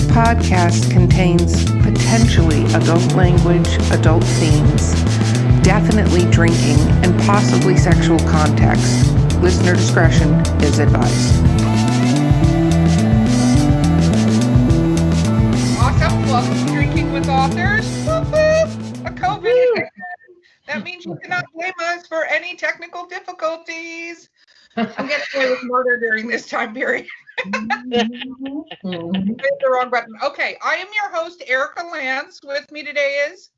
podcast contains potentially adult language, adult themes, definitely drinking, and possibly sexual context. Listener discretion is advised. Awesome. Welcome to Drinking with Authors. Whoop, whoop. A COVID. That means you cannot blame us for any technical difficulties. I'm getting away with murder during this time period. Hit the wrong button. Okay, I am your host, Erica Lance. With me today is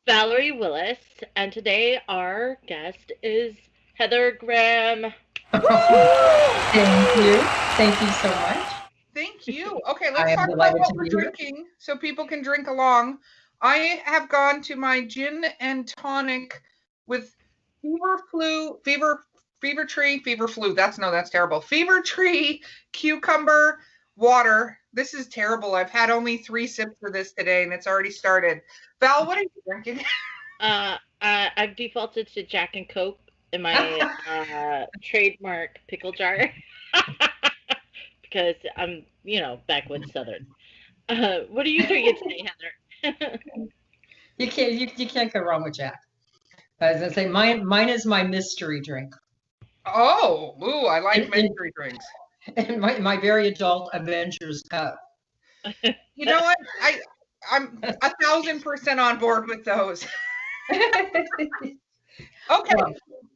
Valerie Willis, and today our guest is Heather Graham. Thank you. Thank you so much. Thank you. Okay, let's talk about what we're drinking so people can drink along. I have gone to my gin and tonic with Fever Tree cucumber water. This is terrible. I've had only 3 sips of this today and it's already started. Val, what are you drinking? I've defaulted to Jack and Coke in my trademark pickle jar because I'm, backwoods Southern. What are you drinking today, Heather? You can't go wrong with Jack. I was gonna say mine is my mystery drink. Oh, I like mystery drinks. And my very adult Avengers cup. You know what? I'm 1,000% on board with those. Okay,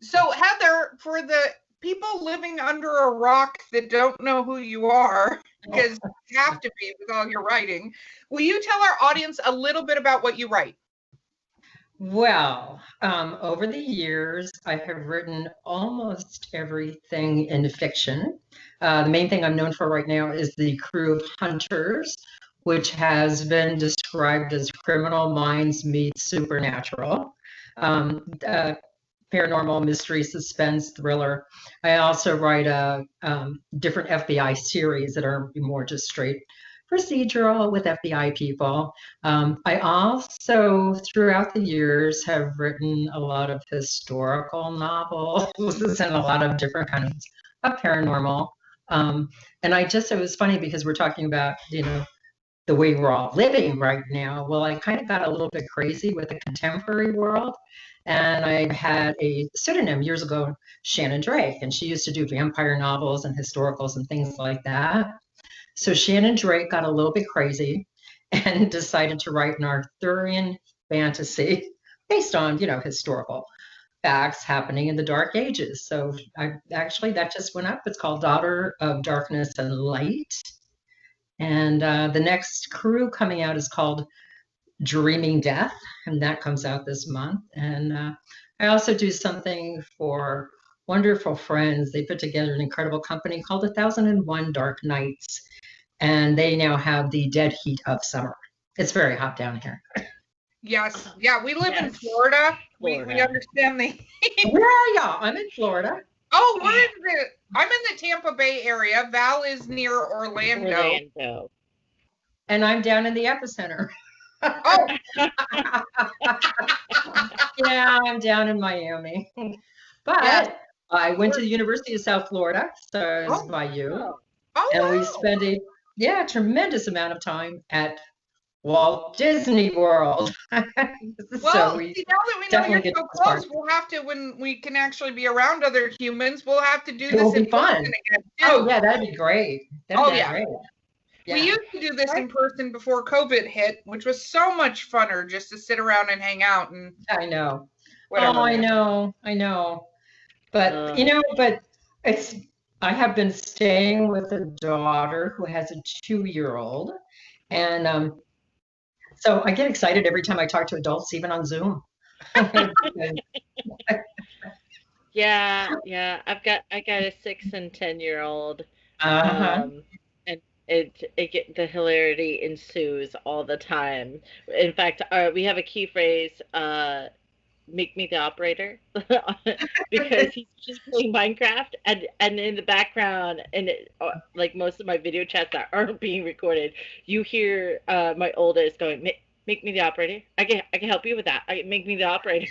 so Heather, for the people living under a rock that don't know who you are, because you have to be with all your writing, will you tell our audience a little bit about what you write? Well, over the years, I have written almost everything in fiction. The main thing I'm known for right now is The Crew of Hunters, which has been described as Criminal Minds meets Supernatural. Paranormal, mystery, suspense, thriller. I also write different FBI series that are more just straight procedural with FBI people. I also, throughout the years, have written a lot of historical novels and a lot of different kinds of paranormal. And it was funny because we're talking about, the way we're all living right now. Well, I kind of got a little bit crazy with the contemporary world. And I had a pseudonym years ago, Shannon Drake, and she used to do vampire novels and historicals and things like that. So Shannon Drake got a little bit crazy and decided to write an Arthurian fantasy based on, historical facts happening in the Dark Ages. So that just went up. It's called Daughter of Darkness and Light. And the next crew coming out is called Dreaming Death, and that comes out this month. And I also do something for wonderful friends. They put together an incredible company called 1001 Dark Nights, and they now have the dead heat of summer. It's very hot down here. Yes. Yeah, we live in Florida. We understand the heat. Where are y'all? I'm in Florida. Oh, I'm in the Tampa Bay area. Val is near Orlando. And I'm down in the epicenter. Oh. Yeah, I'm down in Miami. But I went to the University of South Florida, so it's by you. And we spent a tremendous amount of time at Walt Disney World. Well, now that we know you're so close, we'll have to, when we can actually be around other humans, we'll have to do this in person again. Oh, yeah, that'd be great. Great. Yeah. We used to do this in person before COVID hit, which was so much funner just to sit around and hang out. And I know. Whatever. Oh, I know. But, I have been staying with a daughter who has a 2-year-old. And so I get excited every time I talk to adults, even on Zoom. Yeah. I got a 6 and 10-year-old. And the hilarity ensues all the time. In fact, we have a key phrase, make me the operator, because he's just playing Minecraft, and in the background, and like most of my video chats that aren't being recorded, you hear my oldest going, make me the operator. I can help you with that. Make me the operator.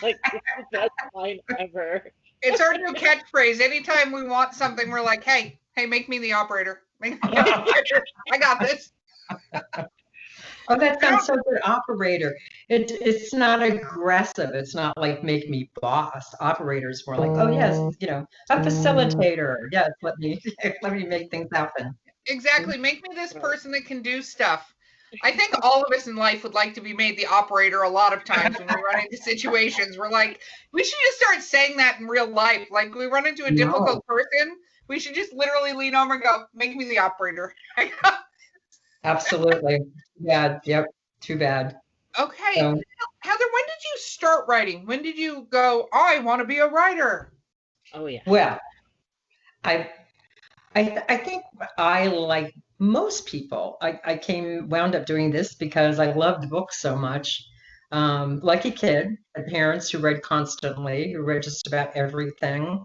Like, this is the best line ever. It's our new catchphrase. Anytime we want something, we're like, hey, make me the operator. Make me the operator. I got this. Oh, that sounds so good, operator. It's not aggressive. It's not like make me boss. Operators more like, oh yes, a facilitator. Yes, let me let me make things happen. Exactly. Make me this person that can do stuff. I think all of us in life would like to be made the operator a lot of times when we run into situations. We're like, we should just start saying that in real life. Like we run into a difficult person, we should just literally lean over and go, make me the operator. Absolutely. Yeah, yep. Too bad. Okay. Heather, when did you start writing? When did you go, oh, I want to be a writer? Oh, yeah. Well, I think I, like most people, I wound up doing this because I loved books so much. Like a kid, had parents who read constantly, who read just about everything.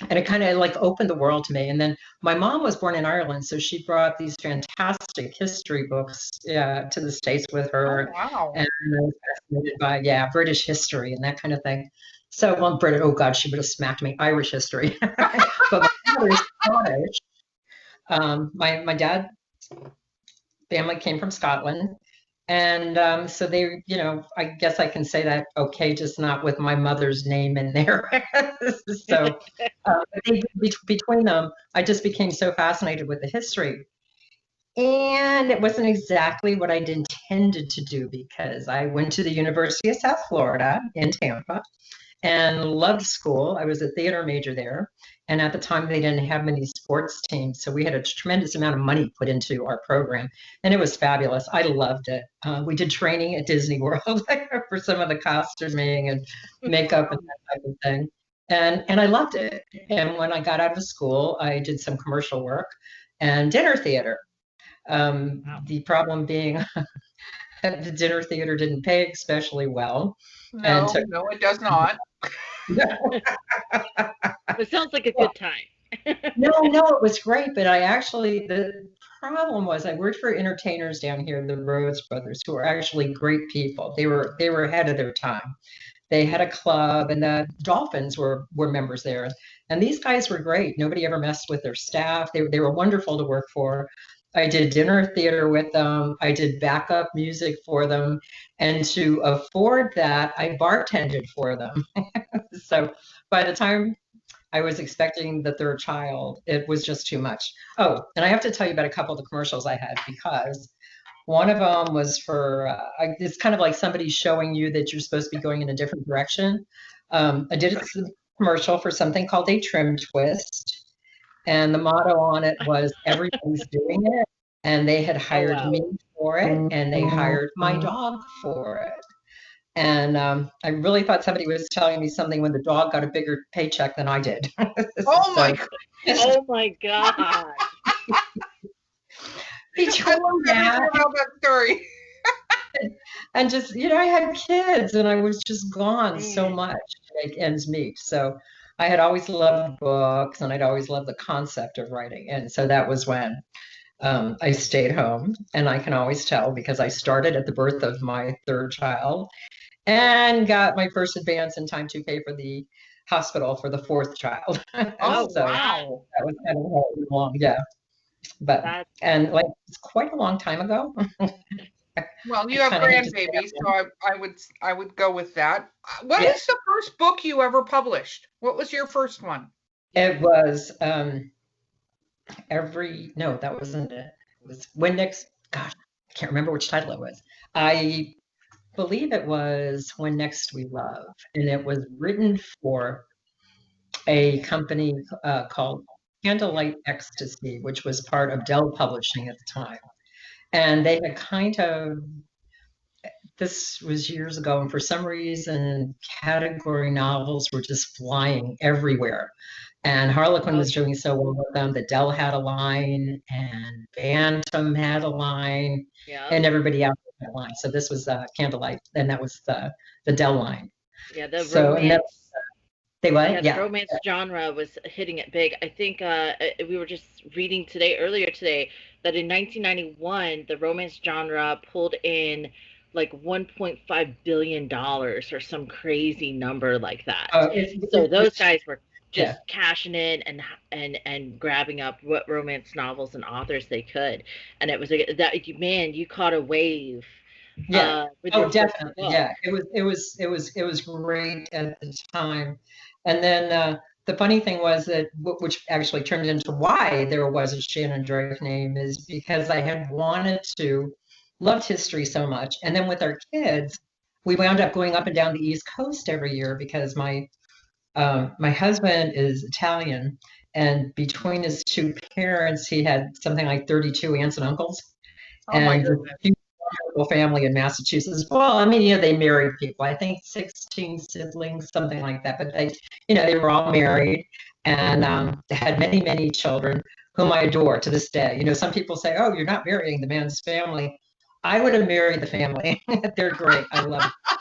And it kind of like opened the world to me. And then my mom was born in Ireland, so she brought these fantastic history books to the States with her. Oh, wow. And I was fascinated by, British history and that kind of thing. So, well, British, oh God, she would have smacked me, Irish history. But my father's Scottish. My dad's family came from Scotland. And so they, I guess I can say that, okay, just not with my mother's name in there. So between them, I just became so fascinated with the history. And it wasn't exactly what I'd intended to do because I went to the University of South Florida in Tampa and loved school. I was a theater major there. And at the time, they didn't have many sports teams. So we had a tremendous amount of money put into our program. And it was fabulous. I loved it. We did training at Disney World for some of the costuming and makeup and that type of thing. And I loved it. And when I got out of school, I did some commercial work and dinner theater. The problem being the dinner theater didn't pay especially well. No, no, it does not. It sounds like a good time. No, it was great, but the problem was I worked for entertainers down here, the Rhodes brothers, who were actually great people. They were ahead of their time. They had a club, and the Dolphins were members there. And these guys were great. Nobody ever messed with their staff. They were wonderful to work for. I did dinner theater with them. I did backup music for them. And to afford that, I bartended for them. So by the time I was expecting the third child, it was just too much. Oh, and I have to tell you about a couple of the commercials I had because one of them was for, it's kind of like somebody showing you that you're supposed to be going in a different direction. I did a commercial for something called a trim twist. And the motto on it was everybody's doing it. And they had hired me for it. And they hired my dog for it. And I really thought somebody was telling me something when the dog got a bigger paycheck than I did. Oh my God. Oh my God. Between that, story. and just, I had kids and I was just gone so much to make ends meet. So I had always loved books and I'd always loved the concept of writing. And so that was when I stayed home. And I can always tell because I started at the birth of my third child and got my first advance in time to pay for the hospital for the fourth child. Oh, so wow. That was kind of long, yeah. But, and like, it's quite a long time ago. Well, you have grandbabies, so I would go with that. What is the first book you ever published? What was your first one? It was no, that wasn't it. It was When Next, gosh, I can't remember which title it was. I believe it was When Next We Love, and it was written for a company called Candlelight Ecstasy, which was part of Dell Publishing at the time. And they had this was years ago, and for some reason, category novels were just flying everywhere. And Harlequin was doing so well with them that Dell had a line, and Bantam had a line, and everybody else had a line. So this was Candlelight, and that was the Dell line. Yeah, the romance. They what? Yeah, the romance genre was hitting it big. I think we were just reading earlier today, that in 1991, the romance genre pulled in like $1.5 billion or some crazy number like that. So those guys were just cashing in and grabbing up what romance novels and authors they could. And it was that, man, you caught a wave. Yeah. With Oh, your first definitely. book. Yeah. It was great at the time. And then the funny thing was that, which actually turned into why there was a Shannon Drake name, is because I had loved history so much. And then with our kids, we wound up going up and down the East Coast every year because my husband is Italian, and between his two parents, he had something like 32 aunts and uncles. Oh my And goodness. a wonderful family in Massachusetts. Well, I mean, they married people. I think 16 siblings, something like that. But they were all married, and they had many, many children whom I adore to this day. Some people say, "Oh, you're not marrying the man's family." I would have married the family. They're great. I love it.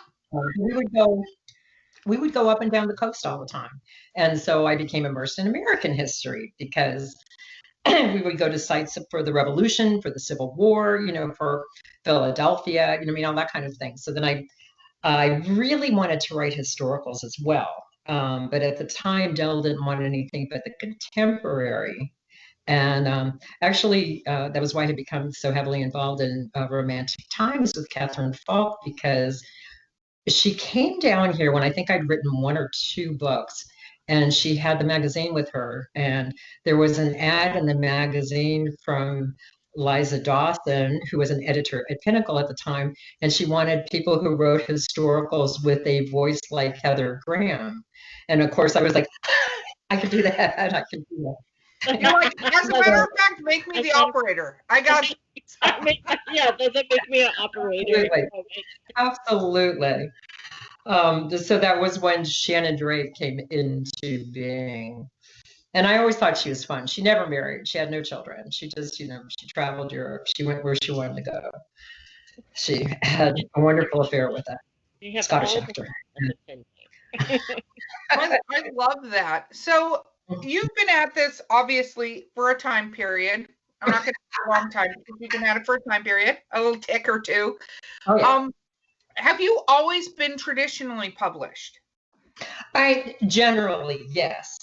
We would go up and down the coast all the time. And so I became immersed in American history because we would go to sites for the Revolution, for the Civil War, for Philadelphia, all that kind of thing. So then I really wanted to write historicals as well. But at the time, Dell didn't want anything but the contemporary. And actually, that was why I had become so heavily involved in Romantic Times with Catherine Falk, because she came down here when I think I'd written one or two books, and she had the magazine with her. And there was an ad in the magazine from Liza Dawson, who was an editor at Pinnacle at the time, and she wanted people who wrote historicals with a voice like Heather Graham. And of course, I was like, I could do that. I could do that. You're like, as a matter of fact, make me the operator. I got Yeah, doesn't make me an operator. Absolutely. So that was when Shannon Drake came into being. And I always thought she was fun. She never married. She had no children. She just, she traveled Europe. She went where she wanted to go. She had a wonderful affair with a Scottish actor. I love that. So you've been at this obviously for a time period. I'm not going to say a long time, because you've been at it for a time period, a little tick or two. Oh, yeah. Have you always been traditionally published? Generally, yes,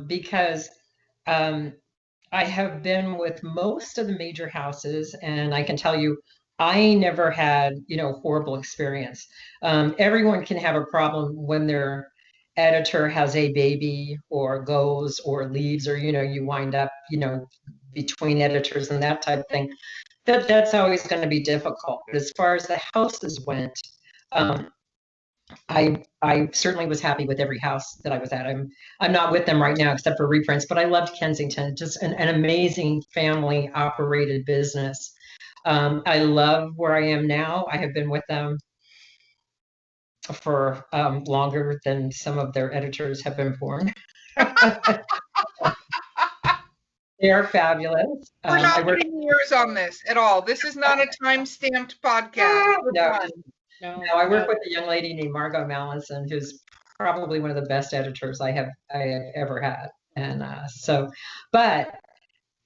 because I have been with most of the major houses, and I can tell you, I never had, horrible experience. Everyone can have a problem when their editor has a baby or goes or leaves, or, you wind up, between editors and that type of thing. That's always going to be difficult. But as far as the houses went, I certainly was happy with every house that I was at. I'm not with them right now except for reprints, but I loved Kensington, just an amazing family operated business. I love where I am now. I have been with them for longer than some of their editors have been born. They are fabulous. We're not putting years on this at all. This is not a time-stamped podcast. No, I work with a young lady named Margot Mallinson, who's probably one of the best editors I have ever had. And but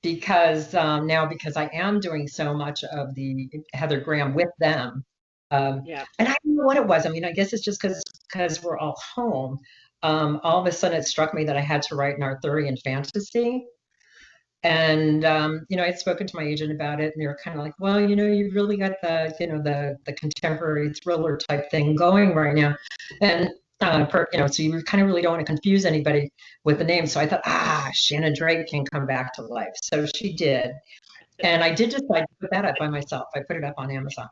because because I am doing so much of the Heather Graham with them, and I don't know what it was. I mean, I guess it's just because we're all home. All of a sudden, it struck me that I had to write an Arthurian fantasy. And I'd spoken to my agent about it, and they were kind of like, "Well, you've really got the contemporary thriller type thing going right now," and so you kind of really don't want to confuse anybody with the name. So I thought, Shannon Drake can come back to life. So she did, and I did decide to put that up by myself. I put it up on Amazon.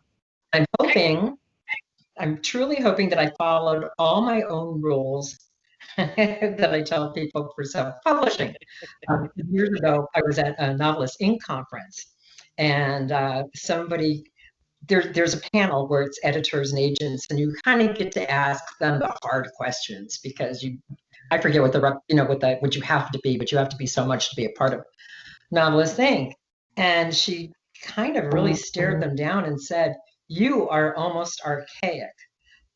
I'm truly hoping that I followed all my own rules that I tell people for self-publishing. Years ago, I was at a Novelist Inc. conference, and there's a panel where it's editors and agents, and you kind of get to ask them the hard questions, because I forget what what you have to be, but you have to be so much to be a part of Novelist Inc. And she kind of really stared them down and said, "You are almost archaic.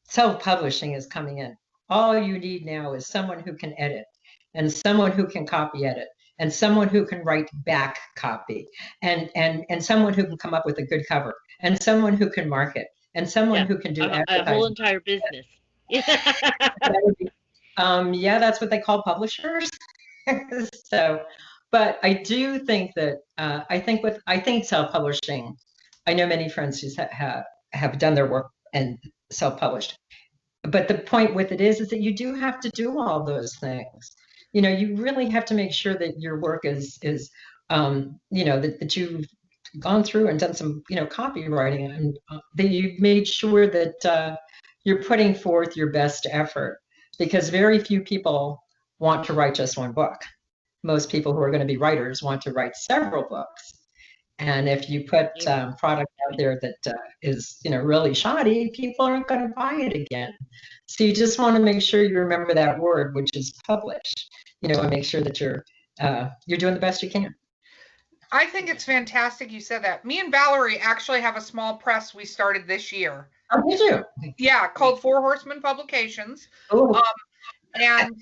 Self-publishing is coming in. All you need now is someone who can edit, and someone who can copy edit, and someone who can write back copy, and someone who can come up with a good cover, and someone who can market, and someone who can do a whole entire business." Yeah, that's what they call publishers. So, but I do think that I think self-publishing. I know many friends who have done their work and self-published. But the point with it is that you do have to do all those things. You really have to make sure that your work is that you've gone through and done some copywriting, and that you've made sure that you're putting forth your best effort, because very few people want to write just one book. Most people who are going to be writers want to write several books. And if you put product out there that is really shoddy, people aren't going to buy it again. So you just want to make sure you remember that word, which is publish. And make sure that you're doing the best you can. I think it's fantastic you said that. Me and Valerie actually have a small press we started this year. Oh, did you? Yeah, called Four Horsemen Publications. Oh. And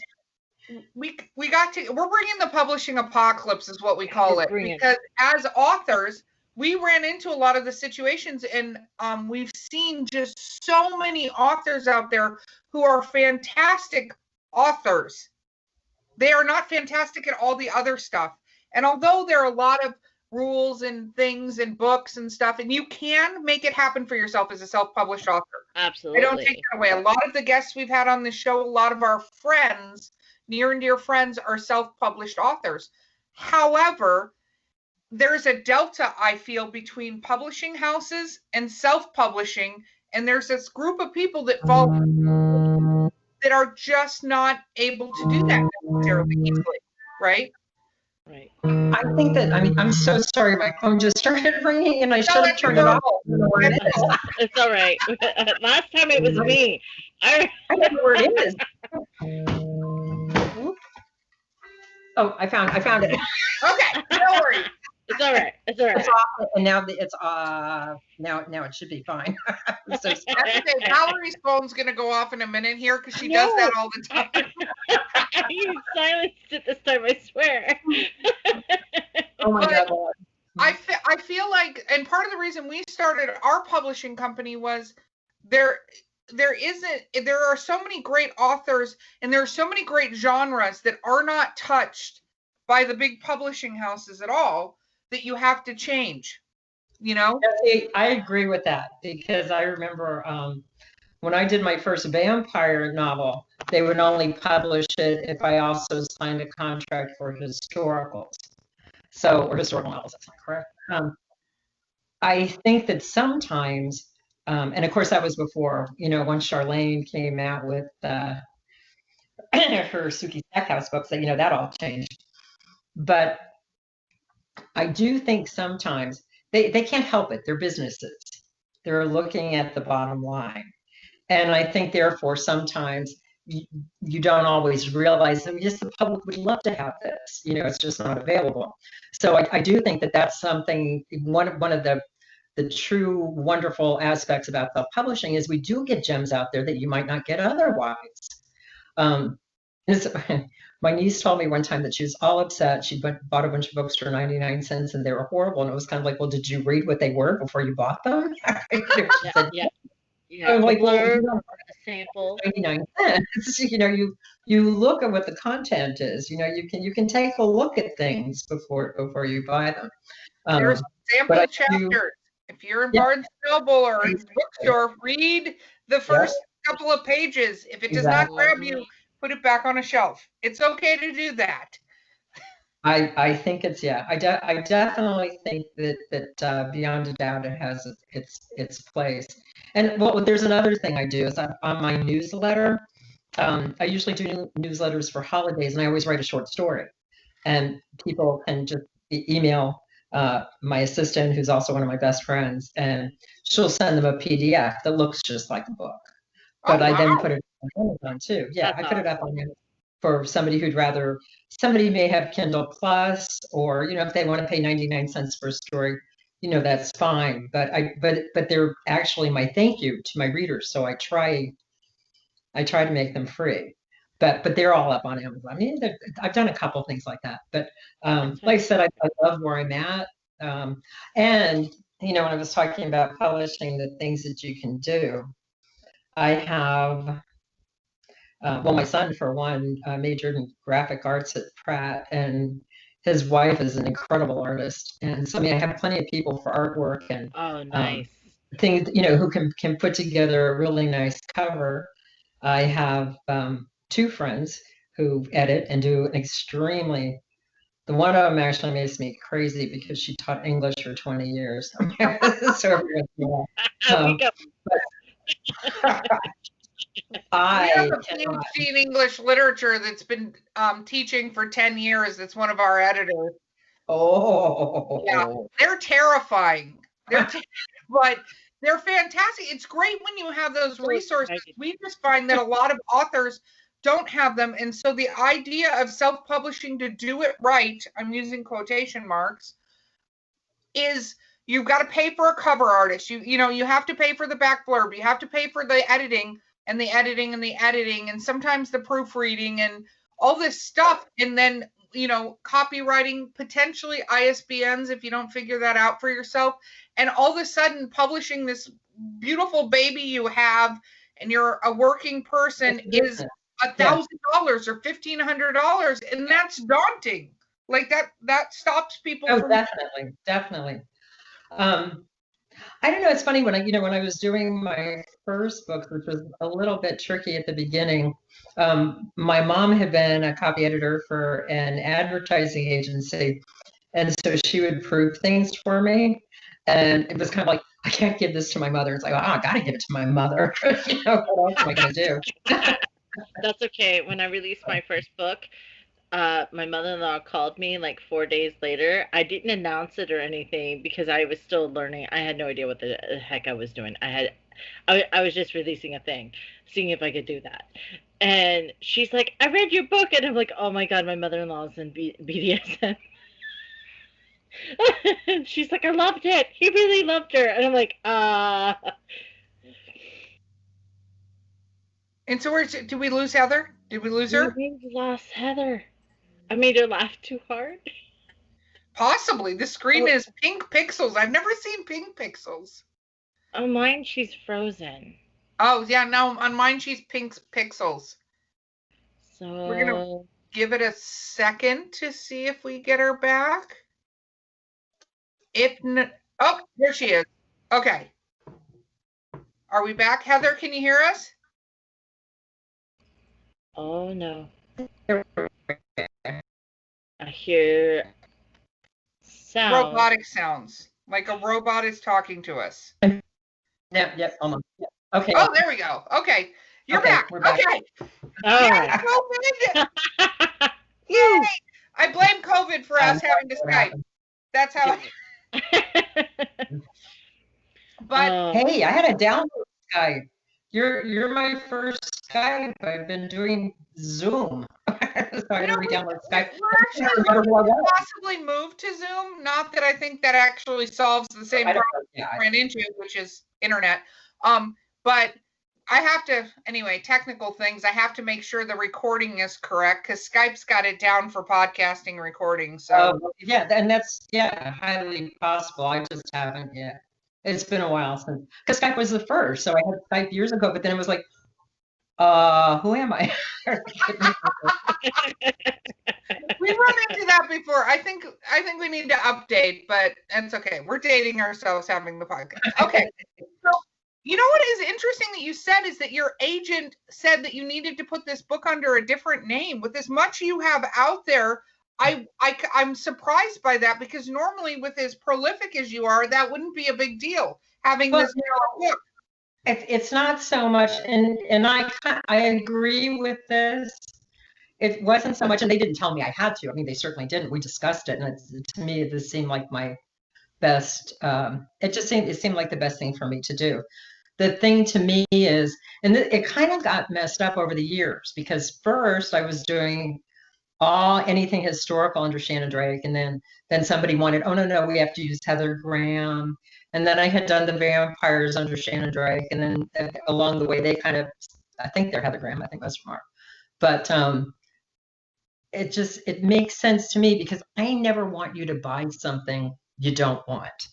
we're bringing the publishing apocalypse, is what we call it, because as authors, we ran into a lot of the situations, and we've seen just so many authors out there who are fantastic authors. They are not fantastic at all the other stuff. And although there are a lot of rules and things and books and stuff, and you can make it happen for yourself as a self-published author. Absolutely. I don't take that away. A lot of the guests we've had on the show, a lot of our friends, near and dear friends, are self-published authors. However, there's a delta, I feel, between publishing houses and self-publishing, and there's this group of people that fall that are just not able to do that necessarily easily, right? Right. I think that, I'm so sorry, my phone just started ringing and I should have turned it off. It's all right. Last time it was me. I don't know where it is. Oh, I found it. Okay, no worries. It's all right. It's all right. It's off, and now it's now it should be fine. So That's okay. Valerie's phone's gonna go off in a minute here because she does that all the time. You silenced it this time, I swear. Oh my God. I feel like, and part of the reason we started our publishing company was there are so many great authors, and there are so many great genres that are not touched by the big publishing houses at all, that you have to change, I agree with that, because I remember when I did my first vampire novel, they would only publish it if I also signed a contract for historicals. Or historical novels, that's not correct. I think that sometimes, and of course that was before, once Charlene came out with her Suki Stackhouse books, that all changed. But I do think sometimes they can't help it. They're businesses. They're looking at the bottom line. And I think therefore sometimes you don't always realize that, yes, the public would love to have this, it's just not available. So I do think that that's something, one of the true wonderful aspects about self-publishing is we do get gems out there that you might not get otherwise. My niece told me one time that she was all upset. She bought a bunch of books for 99 cents and they were horrible. And it was kind of like, well, did you read what they were before you bought them? Yeah. Like, a sample. 99 cents. You look at what the content is. You can take a look at things before you buy them. There's sample chapters. If you're in Barnes & Noble or in a bookstore, read the first couple of pages. If it does not grab you, put it back on a shelf. It's okay to do that. I think it's, I definitely think that beyond a doubt it has its place. And there's another thing I do is on my newsletter. I usually do newsletters for holidays, and I always write a short story, and people can just email my assistant, who's also one of my best friends, and she'll send them a PDF that looks just like a book. But I then put it on Amazon too. Yeah, I put it up on Amazon for somebody somebody may have Kindle Plus, or if they want to pay 99 cents for a story, that's fine. But they're actually my thank you to my readers. So I try to make them free. But they're all up on Amazon. I've done a couple things like that. But like I said, I love where I'm at. And when I was talking about publishing, the things that you can do, I have well, my son, for one, majored in graphic arts at Pratt, and his wife is an incredible artist. And so, I mean, I have plenty of people for artwork and Oh, nice. things, you know, who can put together a really nice cover. I have two friends who edit and do an extremely. The one of them actually makes me crazy because she taught English for 20 years. So, We go. We I have a cannot. PhD in English literature that's been teaching for 10 years. That's one of our editors. Oh, Yeah, they're terrifying. But they're fantastic. It's great when you have those resources. We just find that a lot of authors don't have them. And so the idea of self-publishing to do it right, I'm using quotation marks, is you've got to pay for a cover artist. You know, you have to pay for the back blurb. You have to pay for the editing and the editing and the editing and sometimes the proofreading and all this stuff. And then, you know, copywriting, potentially ISBNs if you don't figure that out for yourself. And all of a sudden publishing this beautiful baby you have and you're a working person is $1,000 or $1,500. And that's daunting. Like that stops people Oh, from definitely. I don't know. It's funny when I was doing my first book, which was a little bit tricky at the beginning. My mom had been a copy editor for an advertising agency, and so she would proof things for me. And it was kind of like, I can't give this to my mother. It's like, oh, I got to give it to my mother. You know, what else am I going to do? That's okay. When I released my first book, my mother-in-law called me like 4 days later. I didn't announce it or anything because I was still learning. I had no idea what the heck I was doing. I was just releasing a thing, seeing if I could do that. And she's like, I read your book. And I'm like, oh my God, my mother-in-law is in BDSM. She's like, I loved it. He really loved her. And I'm like, And so did we lose Heather? Did we lose her? We lost Heather. I made her laugh too hard. Possibly. The screen is pink pixels. I've never seen pink pixels. On mine, she's frozen. Oh, yeah. No, on mine, she's pink pixels. So we're going to give it a second to see if we get her back. Oh, there she is. Okay. Are we back, Heather? Can you hear us? Oh, no. I hear sound. Robotic sounds. Like a robot is talking to us. Yep, almost. Yep. Okay. Oh, there we go. Okay. You're back. We're back. Okay. All right. COVID. Yay. I blame COVID for us having to Skype. That's how But hey, I had a download Skype. You're my first Skype. I've been doing Zoom. So I had to re-download Skype. We're actually possibly move to Zoom. Not that I think that actually solves the same problem we ran into, which is internet. But I have to, anyway, technical things. I have to make sure the recording is correct because Skype's got it down for podcasting recording. So yeah, and that's highly possible. I just haven't yet. It's been a while since, because Skype was the first. So I had Skype years ago, but then it was like, who am I? We run into that before. I think we need to update, but it's okay. We're dating ourselves having the podcast. Okay. So you know what is interesting that you said is that your agent said that you needed to put this book under a different name. With as much you have out there, I'm surprised by that because normally with as prolific as you are, that wouldn't be a big deal having this book. It's not so much, and I agree with this. It wasn't so much, and they didn't tell me I had to. I mean, they certainly didn't. We discussed it, and to me, this seemed like my best. It seemed like the best thing for me to do. The thing to me is, and it kind of got messed up over the years because first I was doing anything historical under Shannon Drake, and then somebody wanted, oh no, we have to use Heather Graham, and then I had done the vampires under Shannon Drake, and then along the way they kind of, I think they're Heather Graham, I think that's Mark, but it makes sense to me because I never want you to buy something you don't want.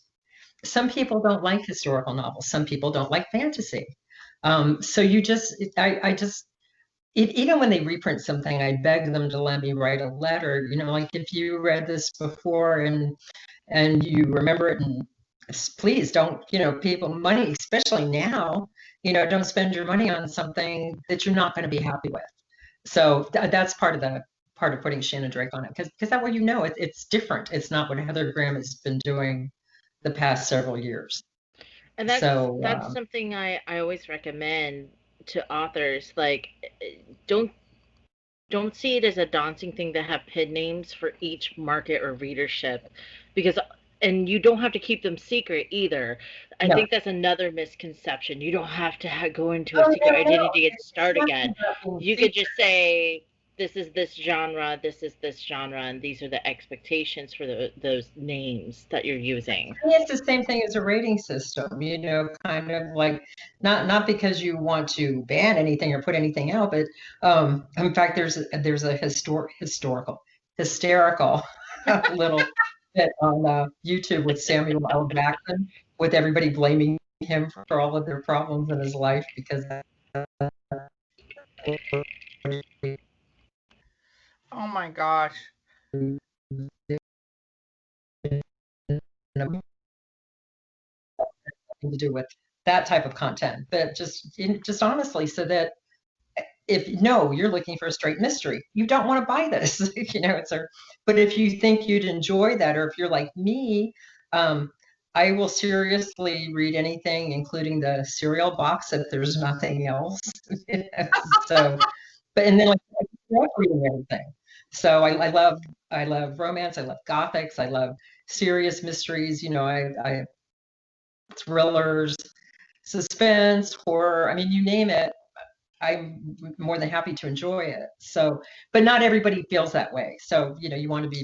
Some people don't like historical novels. Some people don't like fantasy. So even when they reprint something, I beg them to let me write a letter. Like if you read this before and you remember it, and please don't, people money, especially now, don't spend your money on something that you're not going to be happy with. So that's part of putting Shannon Drake on it, because that way it's different. It's not what Heather Graham has been doing the past several years. And that's something I always recommend to authors. Like, don't see it as a daunting thing to have pen names for each market or readership, because and you don't have to keep them secret either. I think that's another misconception. You don't have to go into a secret identity and start again. You could just say, this is this genre, this is this genre, and these are the expectations for those names that you're using. It's the same thing as a rating system, kind of like, not because you want to ban anything or put anything out, but in fact, there's a hysterical little bit on YouTube with Samuel L. Jackson, with everybody blaming him for all of their problems in his life because. Oh my gosh. To do with that type of content, but just honestly, so that if you're looking for a straight mystery, you don't want to buy this. But if you think you'd enjoy that, or if you're like me, I will seriously read anything, including the cereal box, if there's nothing else. So, and then I love reading everything. So I love romance, I love gothics, I love serious mysteries. I thrillers, suspense, horror. I mean, you name it, I'm more than happy to enjoy it. So, but not everybody feels that way. So, you want to be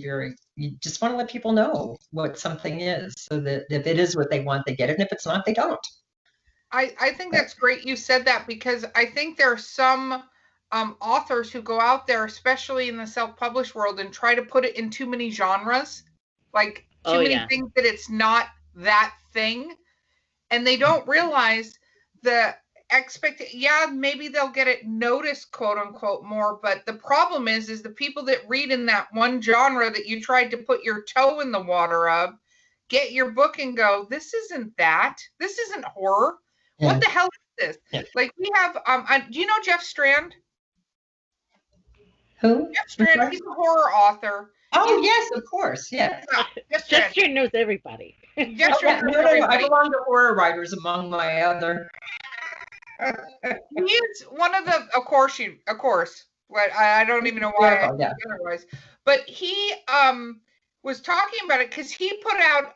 you just want to let people know what something is, so that if it is what they want, they get it. And if it's not, they don't. I think that's great you said that, because I think there are some authors who go out there, especially in the self-published world, and try to put it in too many genres, like too many things that it's not that thing. And they don't realize the maybe they'll get it noticed, quote unquote, more. But the problem is the people that read in that one genre that you tried to put your toe in the water of, get your book and go, this isn't that. This isn't horror. Yeah. What the hell is this? Yeah. Like we have, do you know Jeff Strand? Who? Jeff Strand, he's a horror author. Oh, yes, of course. Yeah. Jeff Strand knows everybody. Jeff Strand knows everybody. I belong to horror writers among my other. He is one of the, of course, but I don't even know why otherwise. But he was talking about it because he put out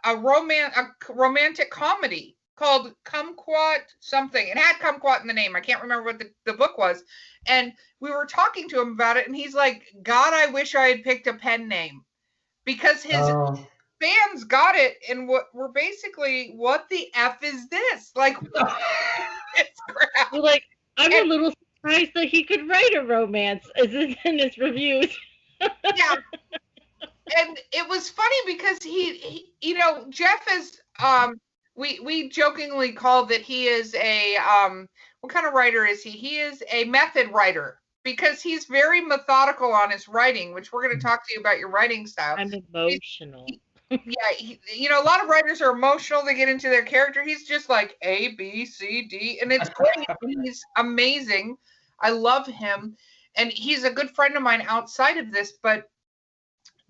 a romantic comedy called Kumquat something. It had Kumquat in the name. I can't remember what the book was. And we were talking to him about it, and he's like, God, I wish I had picked a pen name, because his fans got it, and we're basically, what the F is this? Like, it's crap. Well, like, I'm a little surprised that he could write a romance as in his reviews. Yeah. And it was funny because he Jeff is, we jokingly call that he is a, what kind of writer is he? He is a method writer, because he's very methodical on his writing, which we're going to talk to you about your writing style. I'm emotional. A lot of writers are emotional. They get into their character. He's just like A, B, C, D, and it's great. He's amazing. I love him. And he's a good friend of mine outside of this, but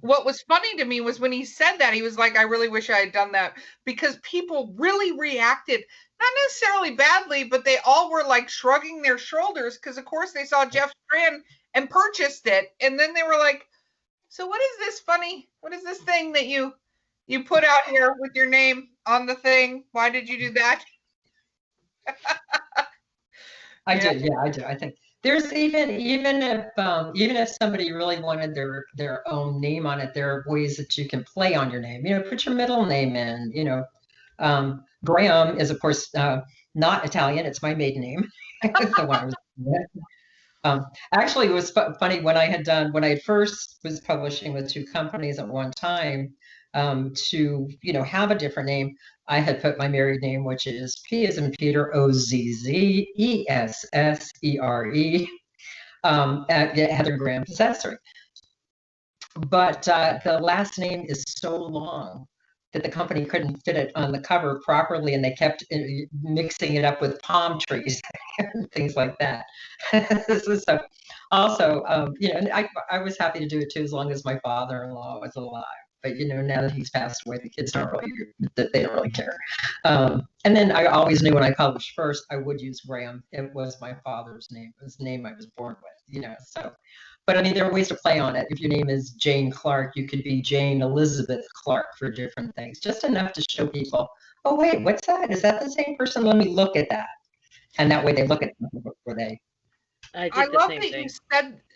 what was funny to me was when he said that, he was like, I really wish I had done that, because people really reacted, not necessarily badly, but they all were like shrugging their shoulders, because of course they saw Jeff Strand and purchased it. And then they were like, so what is this funny? What is this thing that you put out here with your name on the thing? Why did you do that? I do. I think there's even if somebody really wanted their own name on it, there are ways that you can play on your name. Put your middle name in. Graham is, of course, not Italian. It's my maiden name. The one I was actually, it was funny when I had first was publishing with two companies at one time. to, have a different name, I had put my married name, which is P as in Peter, Ozzessere, at Heather Graham Possessory. But the last name is so long that the company couldn't fit it on the cover properly, and they kept mixing it up with palm trees and things like that. So also, and I was happy to do it too, as long as my father-in-law was alive. But now that he's passed away, the kids they don't really care. And then I always knew when I published first, I would use Graham. It was my father's name. It was the name I was born with, so. But I mean, there are ways to play on it. If your name is Jane Clark, you could be Jane Elizabeth Clark for different things, just enough to show people, oh, wait, what's that? Is that the same person? Let me look at that. And that way they look at it before they. I love that you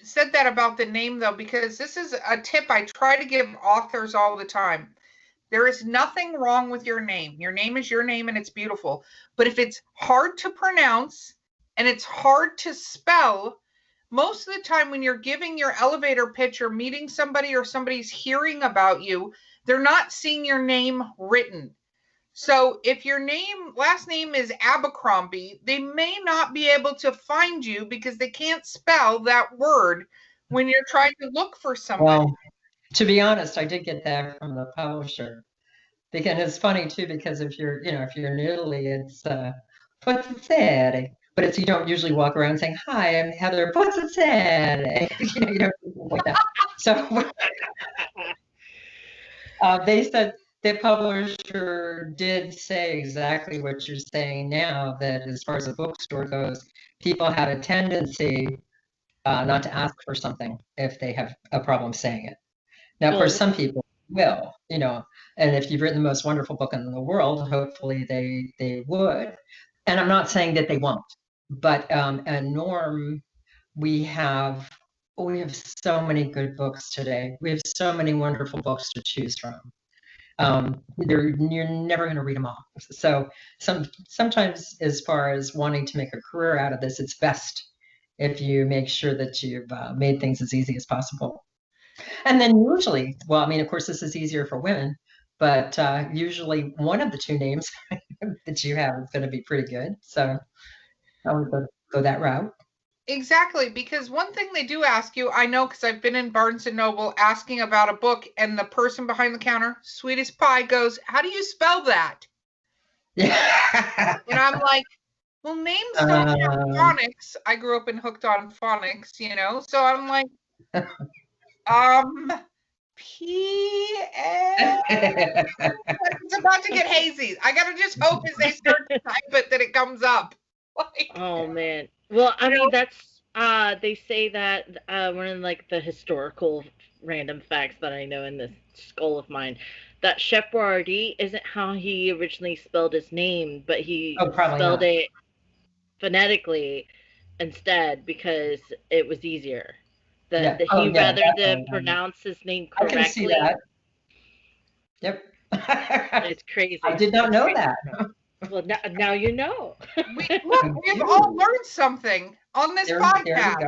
said that about the name, though, because this is a tip I try to give authors all the time. There is nothing wrong with your name. Your name is your name and it's beautiful. But if it's hard to pronounce and it's hard to spell, most of the time when you're giving your elevator pitch or meeting somebody or somebody's hearing about you, they're not seeing your name written. So if your last name is Abercrombie, they may not be able to find you because they can't spell that word when you're trying to look for somebody. Well, to be honest, I did get that from the publisher. Because it's funny too, because if you're in Italy, it's Pozzazzeri. But you don't usually walk around saying, "Hi, I'm Heather Pozzazzeri." You don't like that. So they said the publisher did say exactly what you're saying now, that as far as a bookstore goes, people have a tendency not to ask for something if they have a problem saying it. Now, of course, some people will, and if you've written the most wonderful book in the world, hopefully they would. And I'm not saying that they won't, but at Norm, we have so many good books today. We have so many wonderful books to choose from. You're never going to read them all. So sometimes, as far as wanting to make a career out of this, it's best if you make sure that you've made things as easy as possible. And then usually, well, I mean, of course, this is easier for women, but usually one of the two names that you have is going to be pretty good. So I would go that route. Exactly, because one thing they do ask you, I know because I've been in Barnes & Noble asking about a book, and the person behind the counter, sweet as pie, goes, "How do you spell that?" Yeah. And I'm like, well, names don't have phonics. I grew up and hooked on phonics, so I'm like, P-A. It's about to get hazy. I gotta just hope as they start to type it that it comes up. Oh man. Well, I mean, that's they say that one of the historical random facts that I know in this skull of mine, that Chef Boyardee isn't how he originally spelled his name, but he spelled it phonetically instead because it was easier. Rather than pronounce his name correctly. I can see that. Yep. It's crazy. I did not know that. Well, now you know. We've all learned something on this podcast.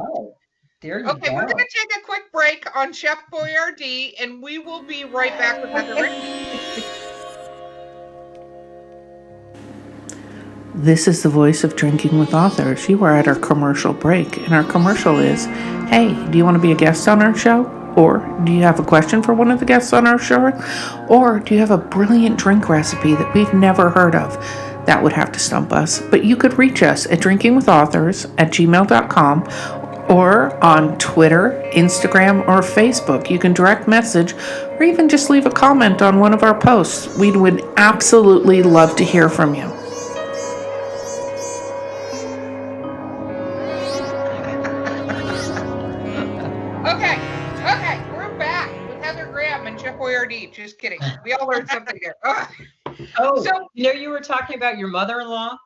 There you go. Okay, we're going to take a quick break on Chef Boyardee, and we will be right back with Heather. This is the voice of Drinking with Authors. You are at our commercial break, and our commercial is, hey, do you want to be a guest on our show? Or do you have a question for one of the guests on our show? Or do you have a brilliant drink recipe that we've never heard of? That would have to stump us. But you could reach us at drinkingwithauthors@gmail.com or on Twitter, Instagram, or Facebook. You can direct message or even just leave a comment on one of our posts. We would absolutely love to hear from you. Just kidding. We all learned something there. So you were talking about your mother-in-law?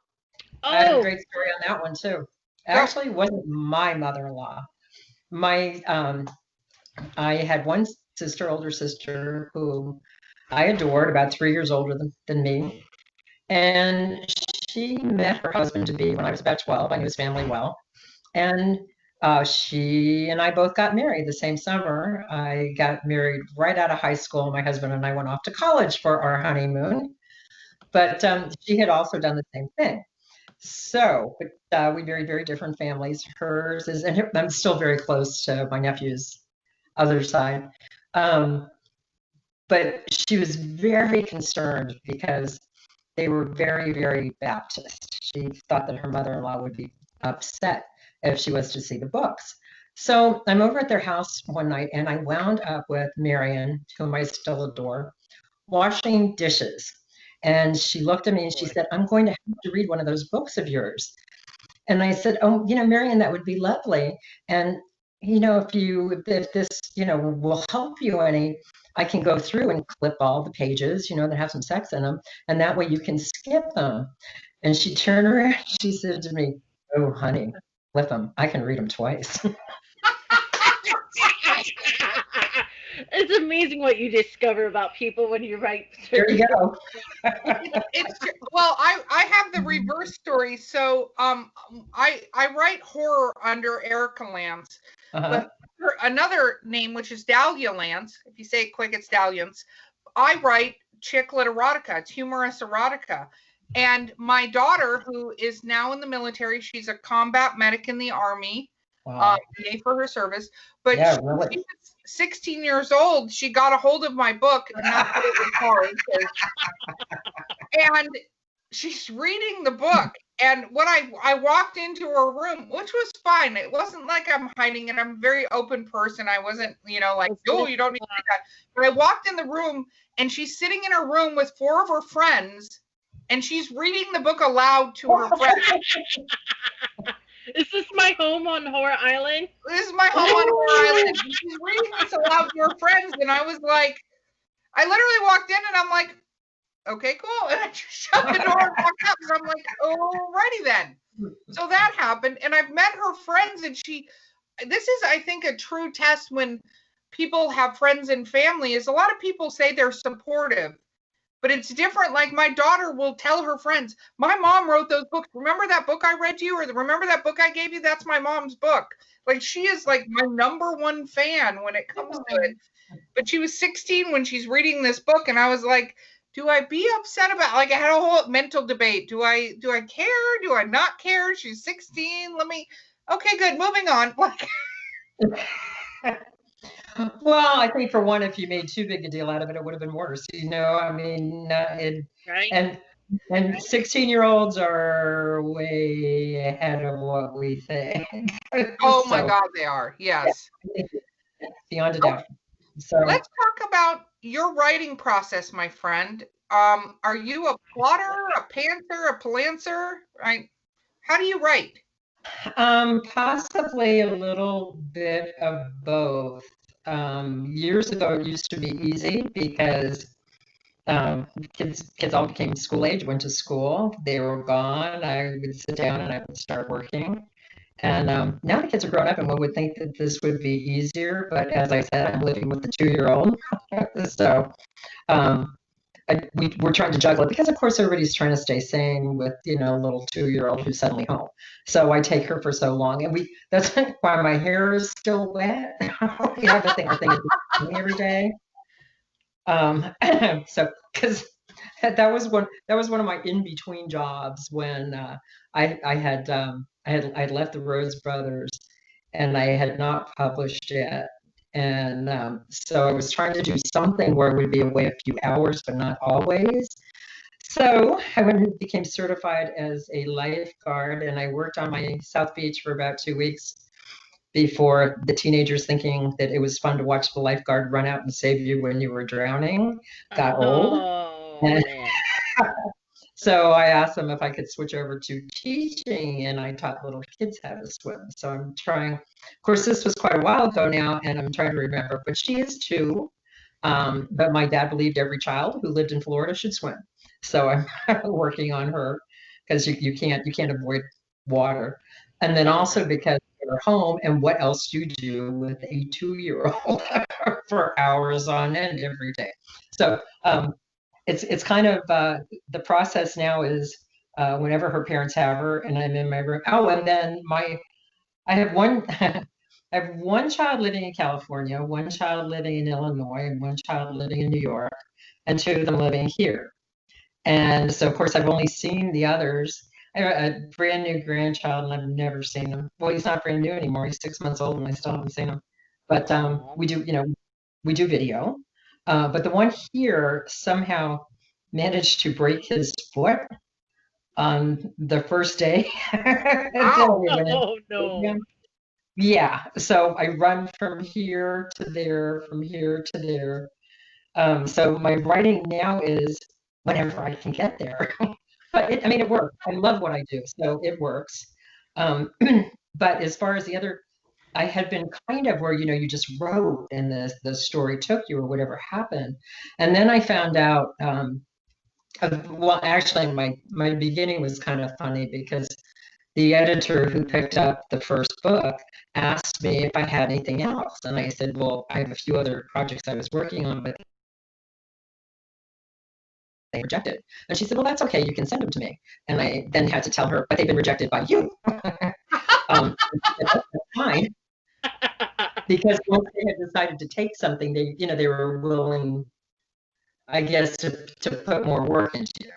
I had a great story on that one too. Actually, it wasn't my mother-in-law. I had one older sister, who I adored, about 3 years older than me. And she met her husband to be when I was about 12. I knew his family well. And She and I both got married the same summer. I got married right out of high school. My husband and I went off to college for our honeymoon, but she had also done the same thing. So, but we married very different families. Hers is, and I'm still very close to my nephew's other side. Um, but she was very concerned because they were very, very Baptist. She thought that her mother-in-law would be upset if she was to see the books. So I'm over at their house one night and I wound up with Marion, whom I still adore, washing dishes. And she looked at me and she said, I'm going to have to read one of those books of yours. And I said, oh, Marion, that would be lovely. And, if this, will help you any, I can go through and clip all the pages, that have some sex in them. And that way you can skip them. And she turned around, she said to me, oh, honey, flip them. I can read them twice. It's amazing what you discover about people when you write. There you go. Well, I have the reverse story. So I write horror under Erica Lance, but another name, which is Dahlia Lance. If you say it quick, it's Dahlians. I write chick lit erotica. It's humorous erotica. And my daughter, who is now in the military, she's a combat medic in the Army. Wow. Yay for her service. But yeah, she really. was 16 years old. She got a hold of my book, and that's what it was hard. And she's reading the book. And when I walked into her room, which was fine. It wasn't like I'm hiding it. I'm a very open person. I wasn't, like, oh, you don't need to do that. But I walked in the room, and she's sitting in her room with 4 of her friends, and she's reading the book aloud to her friends. Is this my home on Horror Island? This is my home on Horror Island. And she's reading this aloud to her friends, and I was like, I literally walked in, and I'm like, okay, cool. And I just shut the door and walked out, and I'm like, alrighty then. So that happened, and I've met her friends, and this is, I think, a true test when people have friends and family, is a lot of people say they're supportive. But it's different. Like, my daughter will tell her friends, my mom wrote those books. Remember that book I read to you? Or remember that book I gave you? That's my mom's book. Like, she is like my #1 fan when it comes to it. But she was 16 when she's reading this book. And I was like, do I be upset about, like, I had a whole mental debate. Do I care? Do I not care? She's 16. Okay, good. Moving on. Well, I think for one, if you made too big a deal out of it, it would have been worse. I mean, right. And 16-year-olds are way ahead of what we think. Oh my God, they are. Yes. Beyond a doubt. So let's talk about your writing process, my friend. Are you a plotter, a pantser, a phalancer? Right? How do you write? Possibly a little bit of both. Years ago, it used to be easy because kids all became school age, went to school, they were gone. I would sit down and I would start working. And now the kids are grown up, and one would think that this would be easier. But as I said, I'm living with the 2-year-old, so we're trying to juggle it because, of course, everybody's trying to stay sane with a little 2-year-old who's suddenly home. So I take her for so long, and that's why my hair is still wet. We have a thing every day. So because that was one of my in-between jobs when I had left the Rose Brothers and I had not published yet. And so I was trying to do something where it would be away a few hours, but not always. So I went and became certified as a lifeguard, and I worked on my South Beach for about 2 weeks before the teenagers thinking that it was fun to watch the lifeguard run out and save you when you were drowning got old. Man. So I asked them if I could switch over to teaching, and I taught little kids how to swim. So I'm trying, of course, this was quite a while ago now, and I'm trying to remember, but she is 2. But my dad believed every child who lived in Florida should swim. So I'm working on her because you can't avoid water. And then also because you're home, and what else do you do with a 2-year-old for hours on end every day? So it's kind of the process now is whenever her parents have her and I'm in my room. Oh, and then I have one. I have one child living in California, one child living in Illinois, and one child living in New York, and two of them living here. And so, of course, I've only seen the others. I have a brand new grandchild, and I've never seen him. Well, he's not brand new anymore. He's 6 months old, and I still haven't seen him. But Aw. we do video. But the one here somehow managed to break his foot on the first day. Until we went in. Oh no. Yeah, so I run from here to there, from here to there. So my writing now is whenever I can get there. But I mean, it works. I love what I do, so it works. Um, but as far as the other, I had been kind of where, you just wrote and the story took you or whatever happened. And then I found out, well, actually, my beginning was kind of funny because the editor who picked up the first book asked me if I had anything else. And I said, well, I have a few other projects I was working on, but they rejected. And she said, well, that's okay. You can send them to me. And I then had to tell her, but they've been rejected by you. That's fine. Because once they had decided to take something, they were willing, I guess, to put more work into you.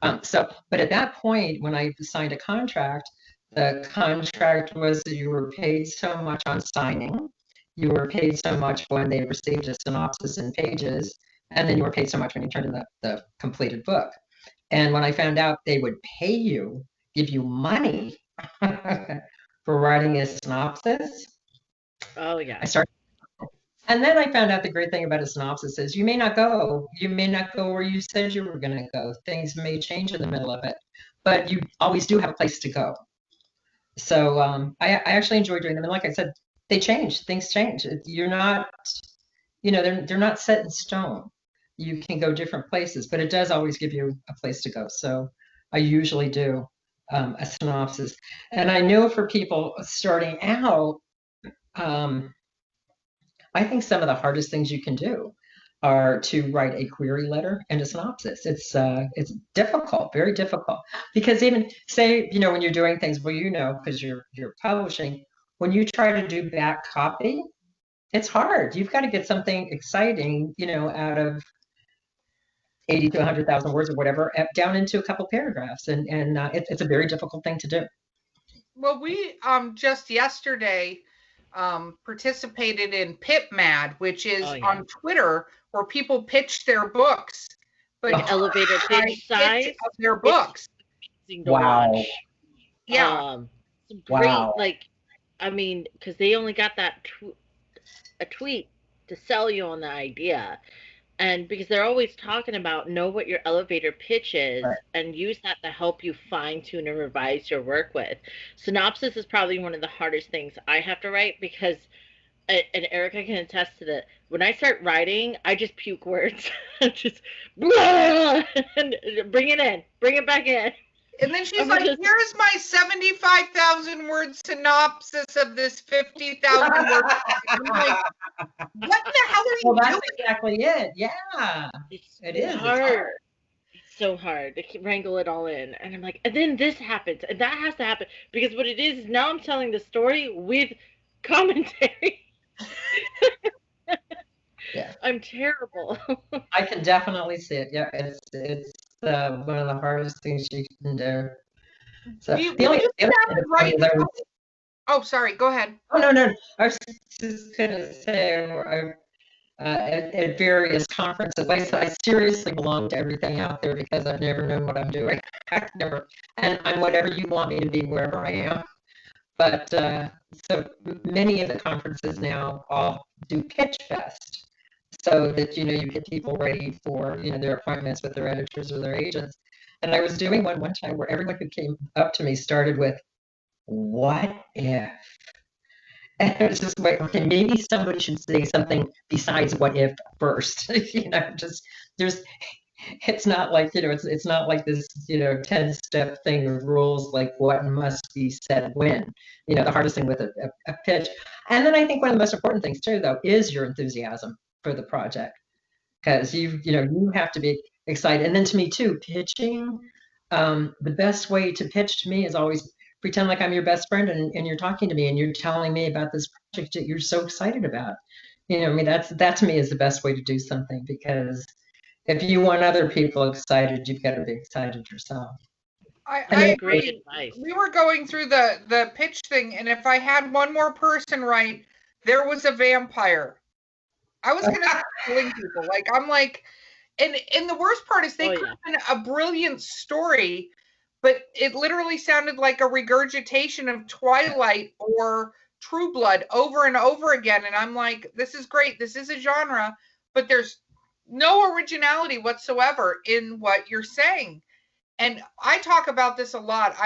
But at that point, when I signed a contract, the contract was that you were paid so much on signing, you were paid so much when they received a synopsis in pages, and then you were paid so much when you turned in the completed book. And when I found out they would pay you, give you money for writing a synopsis, Oh yeah. I started. And then I found out the great thing about a synopsis is you may not go where you said you were going to go. Things may change in the middle of it, but you always do have a place to go. So I actually enjoy doing them. And like I said, they change, things change. You're not, they're not set in stone. You can go different places, but it does always give you a place to go. So I usually do a synopsis. And I know for people starting out, I think some of the hardest things you can do are to write a query letter and a synopsis. It's difficult, very difficult, because even say, when you're doing things, well, because you're publishing, when you try to do back copy, it's hard. You've got to get something exciting, out of 80 to 100,000 words or whatever, down into a couple paragraphs, and it's a very difficult thing to do. Well, we just yesterday participated in Pip Mad, which is on Twitter where people pitch their books, but like elevator pitch size of their books. Wow. Yeah. Some great, I mean, because they only got that a tweet to sell you on the idea. And because they're always talking about know what your elevator pitch is, right, and use that to help you fine tune and revise your work with. Synopsis is probably one of the hardest things I have to write because, and Erica can attest to that, when I start writing, I just puke words. Just blah, and bring it back in. And then she's like, here's my 75,000 word synopsis of this 50,000 word. I'm like, what the hell are you doing? That's exactly it. Yeah. It is hard. It's so hard to wrangle it all in. And I'm like, and then this happens, and that has to happen. Because what it is now I'm telling the story with commentary. Yeah. I'm terrible. I can definitely see it. Yeah, it's one of the hardest things you can do. So oh, sorry. Go ahead. Oh no. I was just gonna say, at various conferences, I seriously belong to everything out there because I've never known what I'm doing. I've never, and I'm whatever you want me to be wherever I am. But so many of the conferences now all do Pitch Fest, so that you get people ready for their appointments with their editors or their agents. And I was doing one time where everyone who came up to me started with, "What if?" And it was just like, okay, maybe somebody should say something besides "what if" first. Just it's not like it's not like this 10-step thing of rules like what must be said when. The hardest thing with a pitch. And then I think one of the most important things too, though, is your enthusiasm for the project, because you have to be excited. And then to me too, pitching, the best way to pitch to me is always pretend like I'm your best friend, and you're talking to me and you're telling me about this project that you're so excited about. I mean, that to me is the best way to do something, because if you want other people excited, you've got to be excited yourself. I Great agree. advice. We were going through the pitch thing, and if I had one more person write, there was a vampire, I was gonna start killing people. Like, I'm like, and the worst part is they could have been a brilliant story, but it literally sounded like a regurgitation of Twilight or True Blood over and over again. And I'm like, this is great. This is a genre, but there's no originality whatsoever in what you're saying. And I talk about this a lot.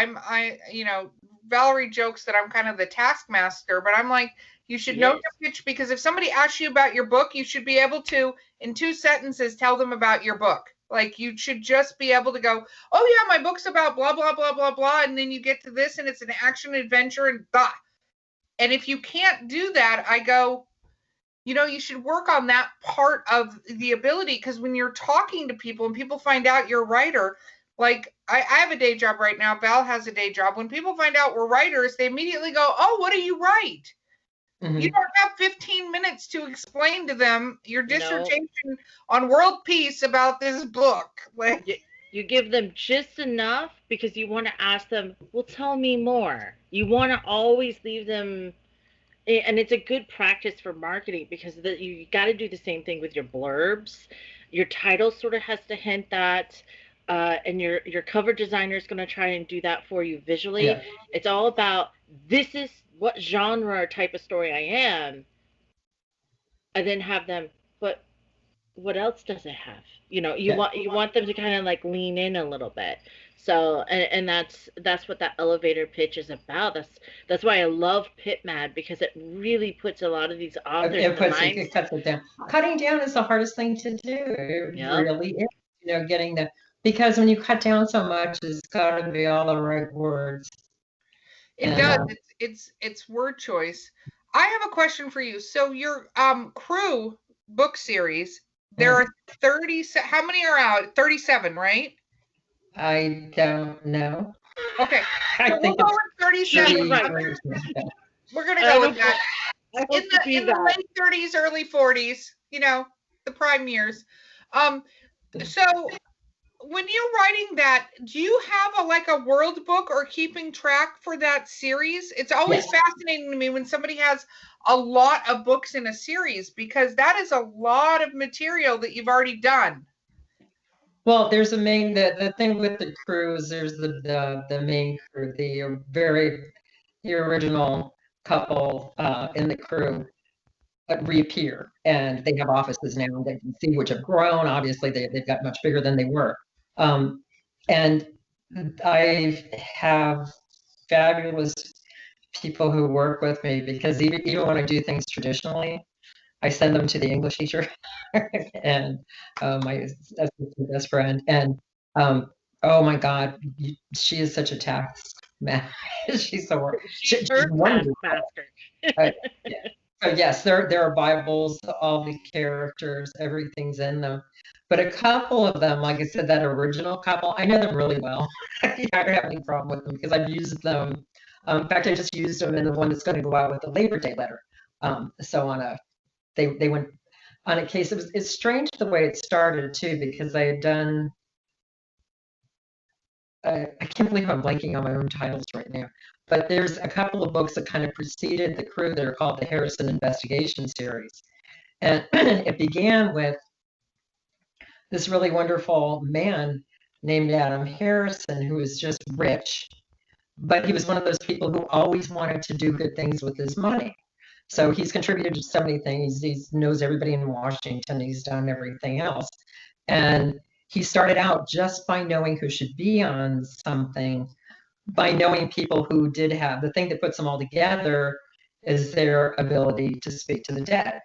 Valerie jokes that I'm kind of the taskmaster, but I'm like, you should know your pitch, because if somebody asks you about your book, you should be able to, in 2 sentences, tell them about your book. Like, you should just be able to go, oh yeah, my book's about blah, blah, blah, blah, blah. And then you get to this and it's an action adventure and blah. And if you can't do that, I go, you should work on that part of the ability, because when you're talking to people and people find out you're a writer, like I have a day job right now, Val has a day job. When people find out we're writers, they immediately go, oh, what do you write? Mm-hmm. You don't have 15 minutes to explain to them your dissertation on world peace about this book. Like, you give them just enough, because you want to ask them, well, tell me more. You want to always leave them, and it's a good practice for marketing, because you got to do the same thing with your blurbs. Your title sort of has to hint that. And your cover designer is going to try and do that for you visually. Yeah. It's all about, this is what genre or type of story I am, and then have them, but what else does it have? You want them to kind of like lean in a little bit. So and that's what that elevator pitch is about. That's why I love Pit Mad, because it really puts a lot of these authors it cuts it down. Cutting down is the hardest thing to do. It really is. Getting the, because when you cut down so much, it's got to be all the right words. It does. It's word choice. I have a question for you. So your Crew book series, there are 30. How many are out? 37, right? I don't know. Okay. I think we'll go with 37. We're gonna go with that. In the late 30s, early 40s. The prime years. So when you're writing that, do you have a world book or keeping track for that series? It's always fascinating to me when somebody has a lot of books in a series, because that is a lot of material that you've already done. Well, there's the thing with the Crews, there's the main crew, the original couple in the Crew reappear, and they have offices now that you see, which have grown. Obviously, they've got much bigger than they were. And I have fabulous people who work with me, because even when I do things traditionally, I send them to the English teacher and my best friend. And oh my God, she is such a taskmaster. She's wonderful. Yeah. So yes, there are Bibles, all the characters, everything's in them. But a couple of them, like I said, that original couple, I know them really well. I don't have any problem with them, because I've used them. In fact, I just used them in the one that's going to go out with the Labor Day letter. So they went on a case. It's strange the way it started too, because I had done. I can't believe I'm blanking on my own titles right now. But there's a couple of books that kind of preceded the Crew that are called the Harrison Investigation Series. And it began with this really wonderful man named Adam Harrison, who was just rich, but he was one of those people who always wanted to do good things with his money. So he's contributed to so many things. He knows everybody in Washington. He's done everything else. And he started out just by knowing who should be on something, by knowing people who did have, the thing that puts them all together is their ability to speak to the dead.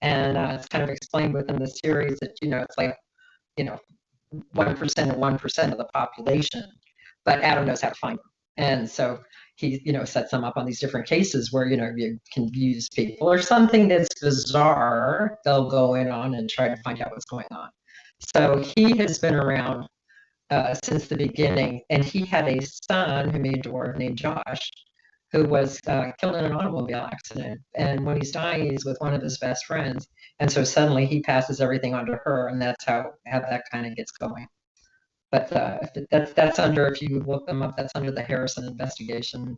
And it's kind of explained within the series that, it's like, 1% and 1% of the population, but Adam knows how to find them. And so he, sets them up on these different cases where, you can use people or something that's bizarre, they'll go in on and try to find out what's going on. So he has been around since the beginning. And he had a son who made dwarf named Josh, who was killed in an automobile accident. And when he's dying, he's with one of his best friends. And so suddenly he passes everything on to her, and that's how that kind of gets going. But that's under, if you look them up, that's under the Harrison investigation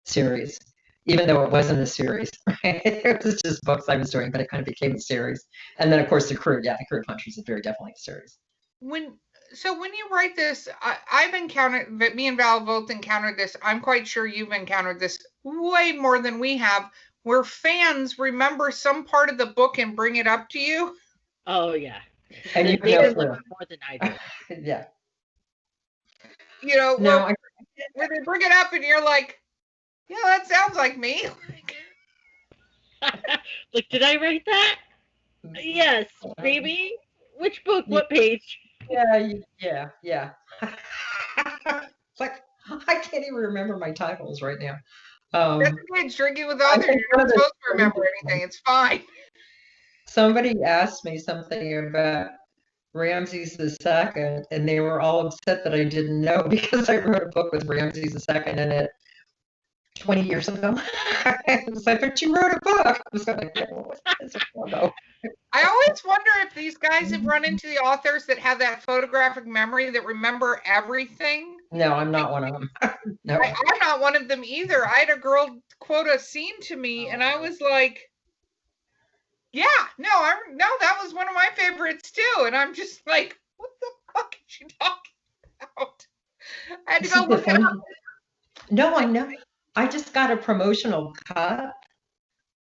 series, even though it wasn't a series, right? It was just books I was doing, but it kind of became a series. And then, of course, the Career of Hunters is very definitely a series. When you write this, I've encountered, me and Val both encountered this. I'm quite sure you've encountered this way more than we have, where fans remember some part of the book and bring it up to you. Oh yeah, and you know more than I do. Yeah. You know, no, where they bring it up and you're like, yeah, that sounds like me. Like, did I write that? Yes, maybe. Which book? What page? Yeah. It's like, I can't even remember my titles right now. That's good. Drinking with Authors, you're not supposed to remember anything. It's fine. Somebody asked me something about Ramses II, and they were all upset that I didn't know because I wrote a book with Ramses II in it 20 years ago. I was like, but you wrote a book. I was like, I always wonder if these guys have run into the authors that have that photographic memory that remember everything. No, I'm not one of them. No. I'm not one of them either. I had a girl quote a scene to me, and I was like, yeah, no, that was one of my favorites too. And I'm just like, what the fuck is she talking about? I had to go look it up. No, I know. I just got a promotional cup.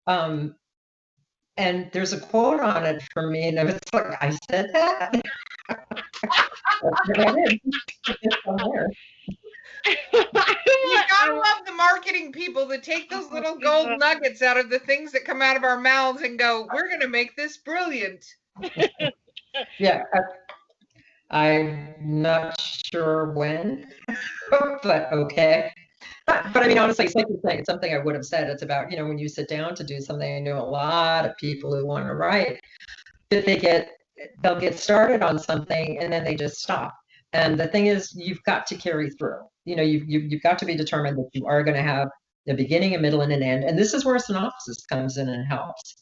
And there's a quote on it for me, and it's like, I said that. You gotta love the marketing people that take those little gold nuggets out of the things that come out of our mouths and go, we're gonna make this brilliant. Yeah, I'm not sure when, but okay. But I mean, honestly, it's like you're saying, it's something I would have said. It's about, when you sit down to do something, I know a lot of people who want to write, that they'll get started on something and then they just stop. And the thing is, you've got to carry through. You've got to be determined that you are going to have a beginning, a middle, and an end. And this is where synopsis comes in and helps.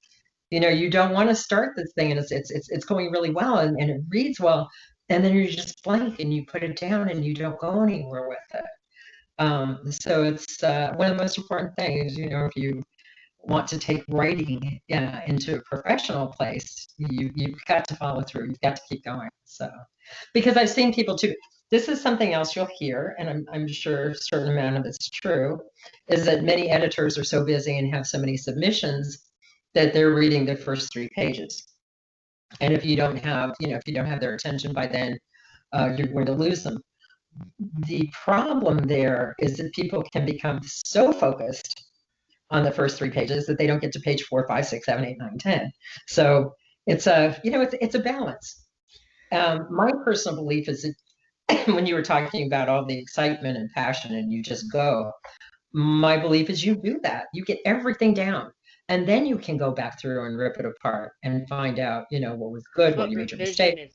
You don't want to start this thing and it's going really well and it reads well, and then you're just blank and you put it down and you don't go anywhere with it. So it's one of the most important things, if you want to take writing into a professional place, you've got to follow through. You've got to keep going. So, because I've seen people too. This is something else you'll hear, and I'm sure a certain amount of it's true, is that many editors are so busy and have so many submissions that they're reading the first 3 pages. And if you don't have, their attention by then, you're going to lose them. The problem there is that people can become so focused on the first 3 pages that they don't get to page 4, 5, 6, 7, 8, 9, 10. So it's a balance. My personal belief is that when you were talking about all the excitement and passion and you just go, my belief is you do that. You get everything down. And then you can go back through and rip it apart and find out, what was good, what you made your mistake.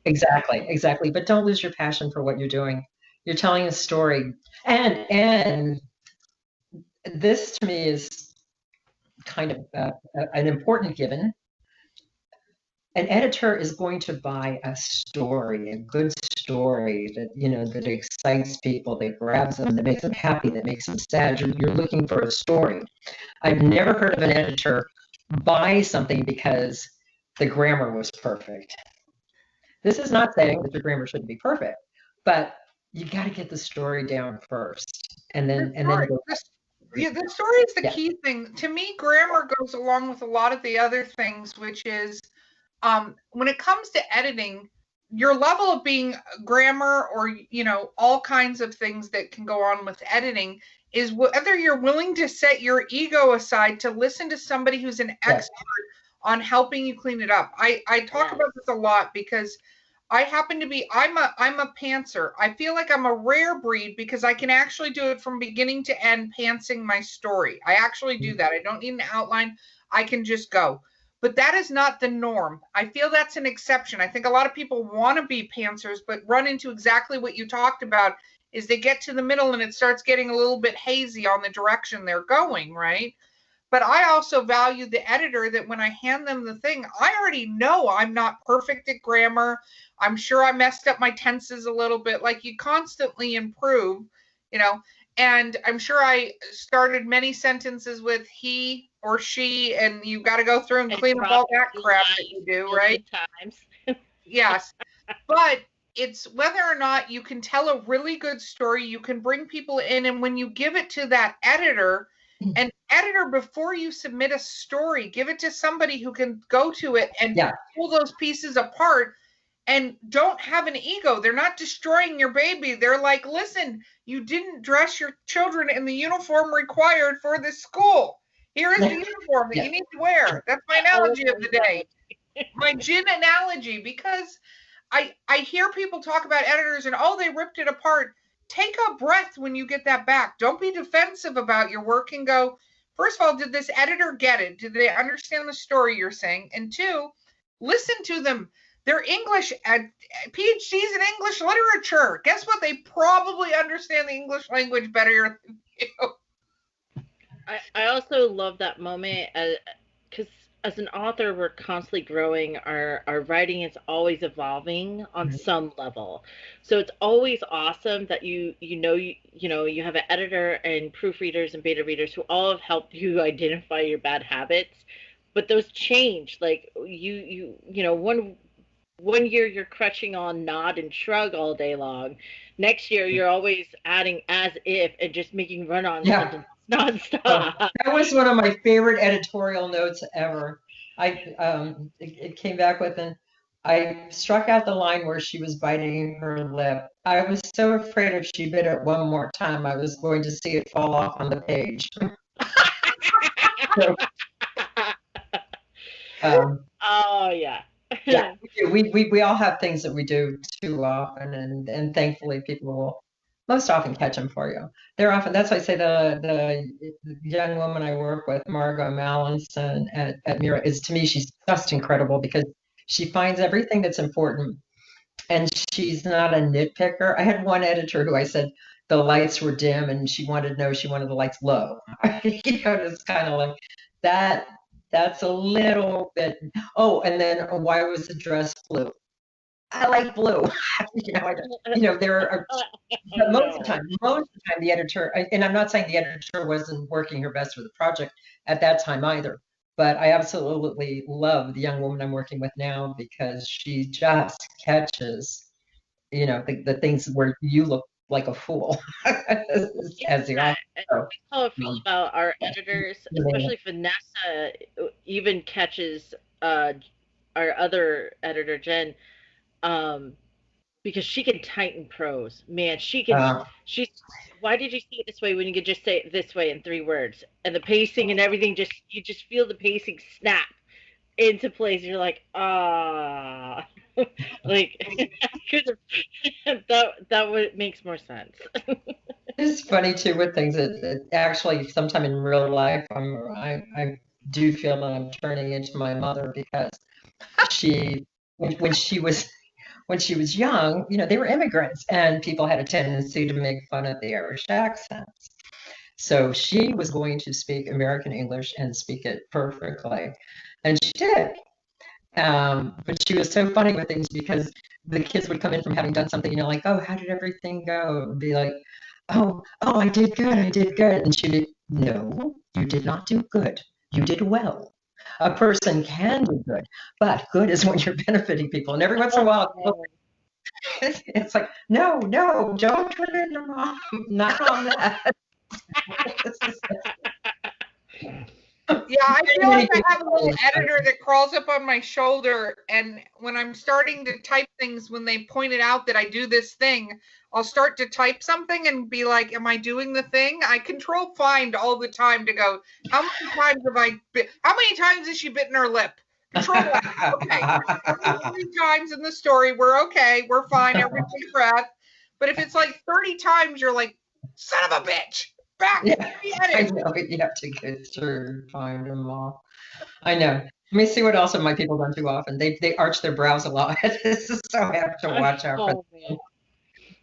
Exactly. But don't lose your passion for what you're doing. You're telling a story. And this to me is kind of an important given. An editor is going to buy a story, a good story that, that excites people, that grabs them, that makes them happy, that makes them sad. You're looking for a story. I've never heard of an editor buy something because the grammar was perfect. This is not saying that your grammar shouldn't be perfect, but you got to get the story down first, and then the story is the key thing. To me, grammar goes along with a lot of the other things, which is when it comes to editing, your level of being grammar or, all kinds of things that can go on with editing is whether you're willing to set your ego aside to listen to somebody who's an expert on helping you clean it up. I talk about this a lot because I happen to be, I'm a pantser. I feel like I'm a rare breed because I can actually do it from beginning to end, pantsing my story. I actually do that. I don't need an outline. I can just go. but that is not the norm. I feel that's an exception. I think a lot of people want to be pantsers, but run into exactly what you talked about, is they get to the middle and it starts getting a little bit hazy on the direction they're going, right? But I also value the editor that when I hand them the thing, I already know I'm not perfect at grammar. I'm sure I messed up my tenses a little bit. Like, you constantly improve, you know, and I'm sure I started many sentences with he or she, and you got to go through and clean up all that crap that you do, right? Times. Yes. But it's whether or not you can tell a really good story, you can bring people in, and when you give it to that editor, an editor, before you submit a story, give it to somebody who can go to it and pull those pieces apart, and don't have an ego. They're not destroying your baby. They're like, listen, you didn't dress your children in the uniform required for this school. Here is the uniform that you need to wear. That's my analogy of the day. My gin analogy, because I hear people talk about editors and, oh, they ripped it apart. Take a breath when you get that back. Don't be defensive about your work, and go, first of all, did this editor get it? Did they understand the story you're saying? And two, listen to them. They're English, PhDs in English literature. Guess what? They probably understand the English language better than you. I also love that moment, because as an author, we're constantly growing. Our writing is always evolving on some level. So it's always awesome that you have an editor and proofreaders and beta readers who all have helped you identify your bad habits. But those change. Like, one year you're crutching on nod and shrug all day long. Next year you're always adding as if and just making run-on sentences nonstop. That was one of my favorite editorial notes ever. It came back with I struck out the line where she was biting her lip. I was so afraid if she bit it one more time, I was going to see it fall off on the page. So, oh yeah. Yeah, we all have things that we do too often, and thankfully people will most often catch them for you. They're often, that's why I say the young woman I work with, Margot Mallinson at Mira, is, to me, she's just incredible, because she finds everything that's important, and she's not a nitpicker. I had one editor who I said the lights were dim and she wanted the lights low. It's kind of like that. That's a little bit. Oh, and then why was the dress blue? I like blue. There are, but most of the time, the editor, and I'm not saying the editor wasn't working her best for the project at that time either, but I absolutely love the young woman I'm working with now, because she just catches, the things where you look like a fool as the author. How I feel about our editors, especially Vanessa, even catches our other editor, Jen, because she can tighten prose. Man, she can. Why did you see it this way when you could just say it this way in 3 words? And the pacing and everything, you just feel the pacing snap into place. You're like, ah, like that makes more sense. It's funny too with things that actually sometime in real life I do feel that I'm turning into my mother, because when she was young, they were immigrants and people had a tendency to make fun of the Irish accents. So she was going to speak American English and speak it perfectly, and she did. But she was so funny with things, because the kids would come in from having done something, like, oh, how did everything go? And be like, oh, I did good. And she'd be, no, you did not do good. You did well. A person can do good, but good is when you're benefiting people. And every once in a while, it's like, no, don't put it in your mom. Not on that. Yeah, I feel like I have a little editor that crawls up on my shoulder, and when I'm starting to type things, when they pointed out that I do this thing, I'll start to type something and be like, am I doing the thing? I control find all the time to go, how many times has she bitten her lip? Control that. Okay. 3 times in the story, we're okay, we're fine, every breath. But if it's like 30 times, you're like, son of a bitch. Back. Yeah, I know, you have to go through, find them all. I know. Let me see what else have my people done too often. They arch their brows a lot, so I have to watch out for Oh man.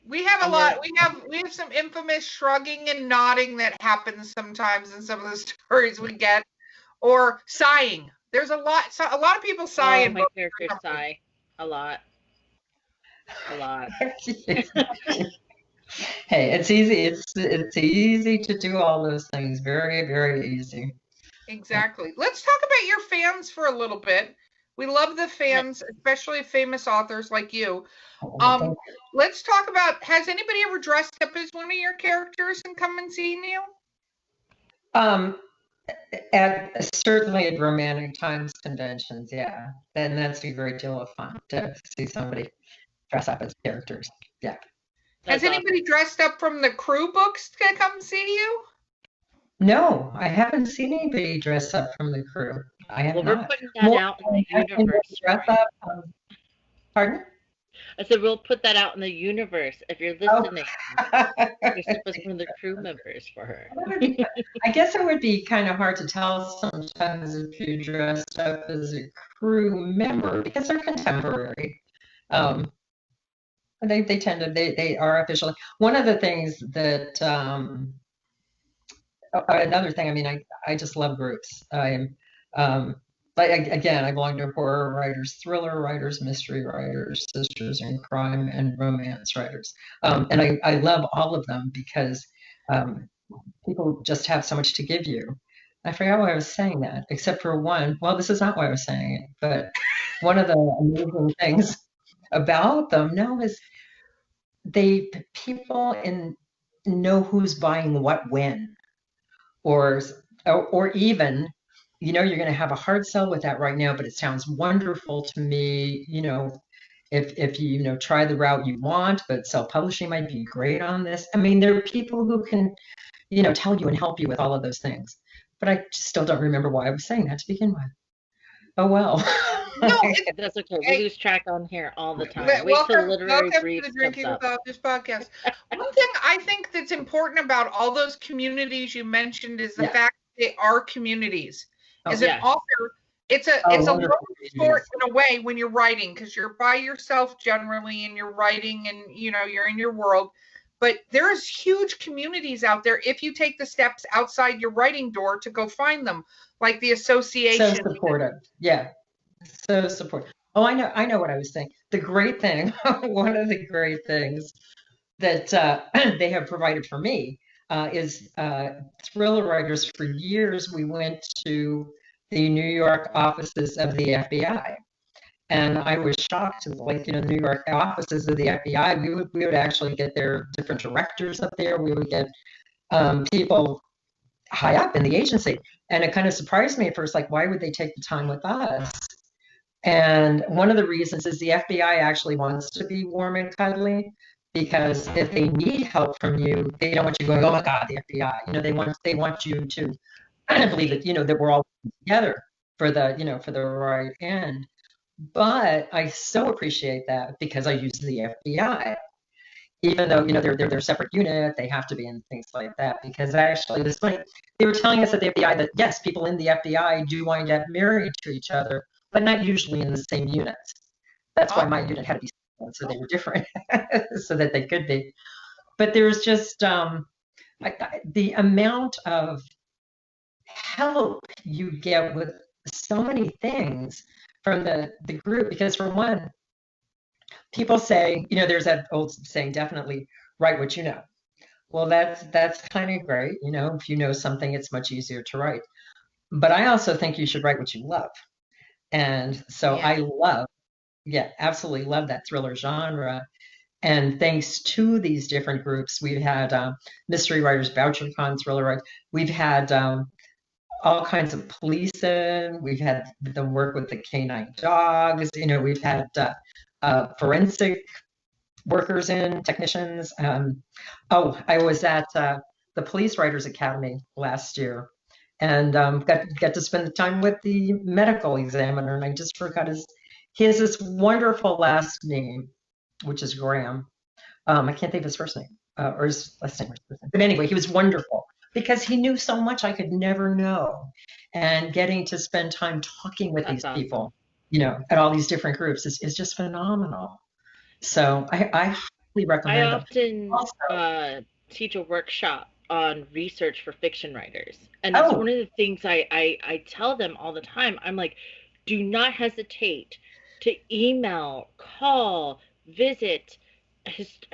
We have a And lot. then- We have some infamous shrugging and nodding that happens sometimes in some of the stories we get, or sighing. There's a lot. So a lot of people sigh Oh, in my books. characters sigh a lot. A lot. Hey, it's easy. It's easy to do all those things. Very, very easy. Exactly. Let's talk about your fans for a little bit. We love the fans, especially famous authors like you. Let's talk about, has anybody ever dressed up as one of your characters and come and seen you? Certainly at romantic times conventions, yeah. Then that's a great deal of fun to see somebody dress up as characters. Yeah. Has anybody dressed up from the crew books to come see you? No, I haven't seen anybody dress up from the crew. I have Well, not. we're putting that out in the universe. Dress up. Pardon? I said we'll put that out in the universe. If you're listening, dress up as one of the crew members for her. I guess it would be kind of hard to tell sometimes if you dressed up as a crew member because they're contemporary. They tend to they are officially one of the things that another thing. I mean, I just love groups. I'm again, I belong to horror writers, thriller writers, mystery writers, sisters in crime, and romance writers. And I love all of them because people just have so much to give you. I forgot why I was saying that, except for one. Well, this is not why I was saying it, but one of the amazing things about them now is people know who's buying what when, or even, you're going to have a hard sell with that right now, but it sounds wonderful to me. If you try the route you want, but self-publishing might be great on this. I mean, there are people who can tell you and help you with all of those things. But I still don't remember why I was saying that to begin with. Oh well. No, That's okay. We lose track on here all the time. Welcome Wait till literary to brief the Drinking comes with up. Authors podcast. One thing I think that's important about all those communities you mentioned is the fact that they are communities. As an author, it's a lonely sport in a way when you're writing, because you're by yourself generally and you're writing and you're in your world. But there's huge communities out there if you take the steps outside your writing door to go find them, like the association. So supportive. Yeah. So supportive. Oh, I know what I was saying. The great thing, one of the great things that they have provided for me is thriller writers. For years, we went to the New York offices of the FBI. And I was shocked, like, the New York offices of the FBI, we would actually get their different directors up there. We would get people high up in the agency. And it kind of surprised me at first, like, why would they take the time with us? And one of the reasons is the FBI actually wants to be warm and cuddly, because if they need help from you, they don't want you going, oh my God, the FBI. They want you to believe that, that we're all together for the right end. But I so appreciate that because I use the FBI, even though they're a separate unit, they have to be in things like that. Because actually, this point, they were telling us at the FBI that yes, people in the FBI do wind up married to each other, but not usually in the same units. That's why my unit had to be so they were different, so that they could be. But there's just the amount of help you get with so many things from the group, because for one, people say, there's that old saying, definitely write what you know. Well, that's kind of great. If you know something, it's much easier to write. But I also think you should write what you love. And so I absolutely love that thriller genre. And thanks to these different groups, we've had mystery writers, VoucherCon, thriller writers. We've had all kinds of policing. We've had them work with the canine dogs. We've had forensic workers in, technicians. I was at the Police Writers Academy last year and got to spend the time with the medical examiner, and I just forgot he has this wonderful last name, which is Graham. I can't think of his first name or his last name. But anyway, he was wonderful because he knew so much I could never know. and getting to spend time talking with That's these people, awesome. at all these different groups is just phenomenal. So I highly I recommend them. often Also, teach a workshop on research for fiction writers. And that's oh, one of the things I tell them all the time. I'm like, do not hesitate to email, call, visit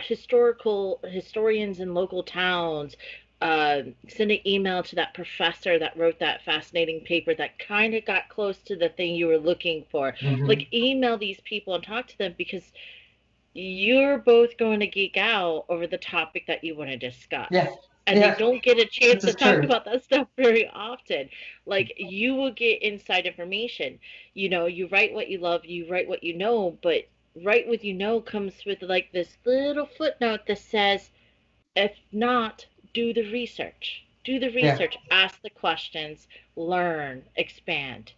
historians in local towns. Send an email to that professor that wrote that fascinating paper that kind of got close to the thing you were looking for. mhm. Like, email these people and talk to them because you're both going to geek out over the topic that you want to discuss. Yeah, And they yeah, don't get a chance this to is talk true. about that stuff very often. Like, you will get inside information. You write what you love, you write what you know, but write what you know comes with like this little footnote that says, if not, do the research. Do the Yeah. research, ask the questions, learn, expand.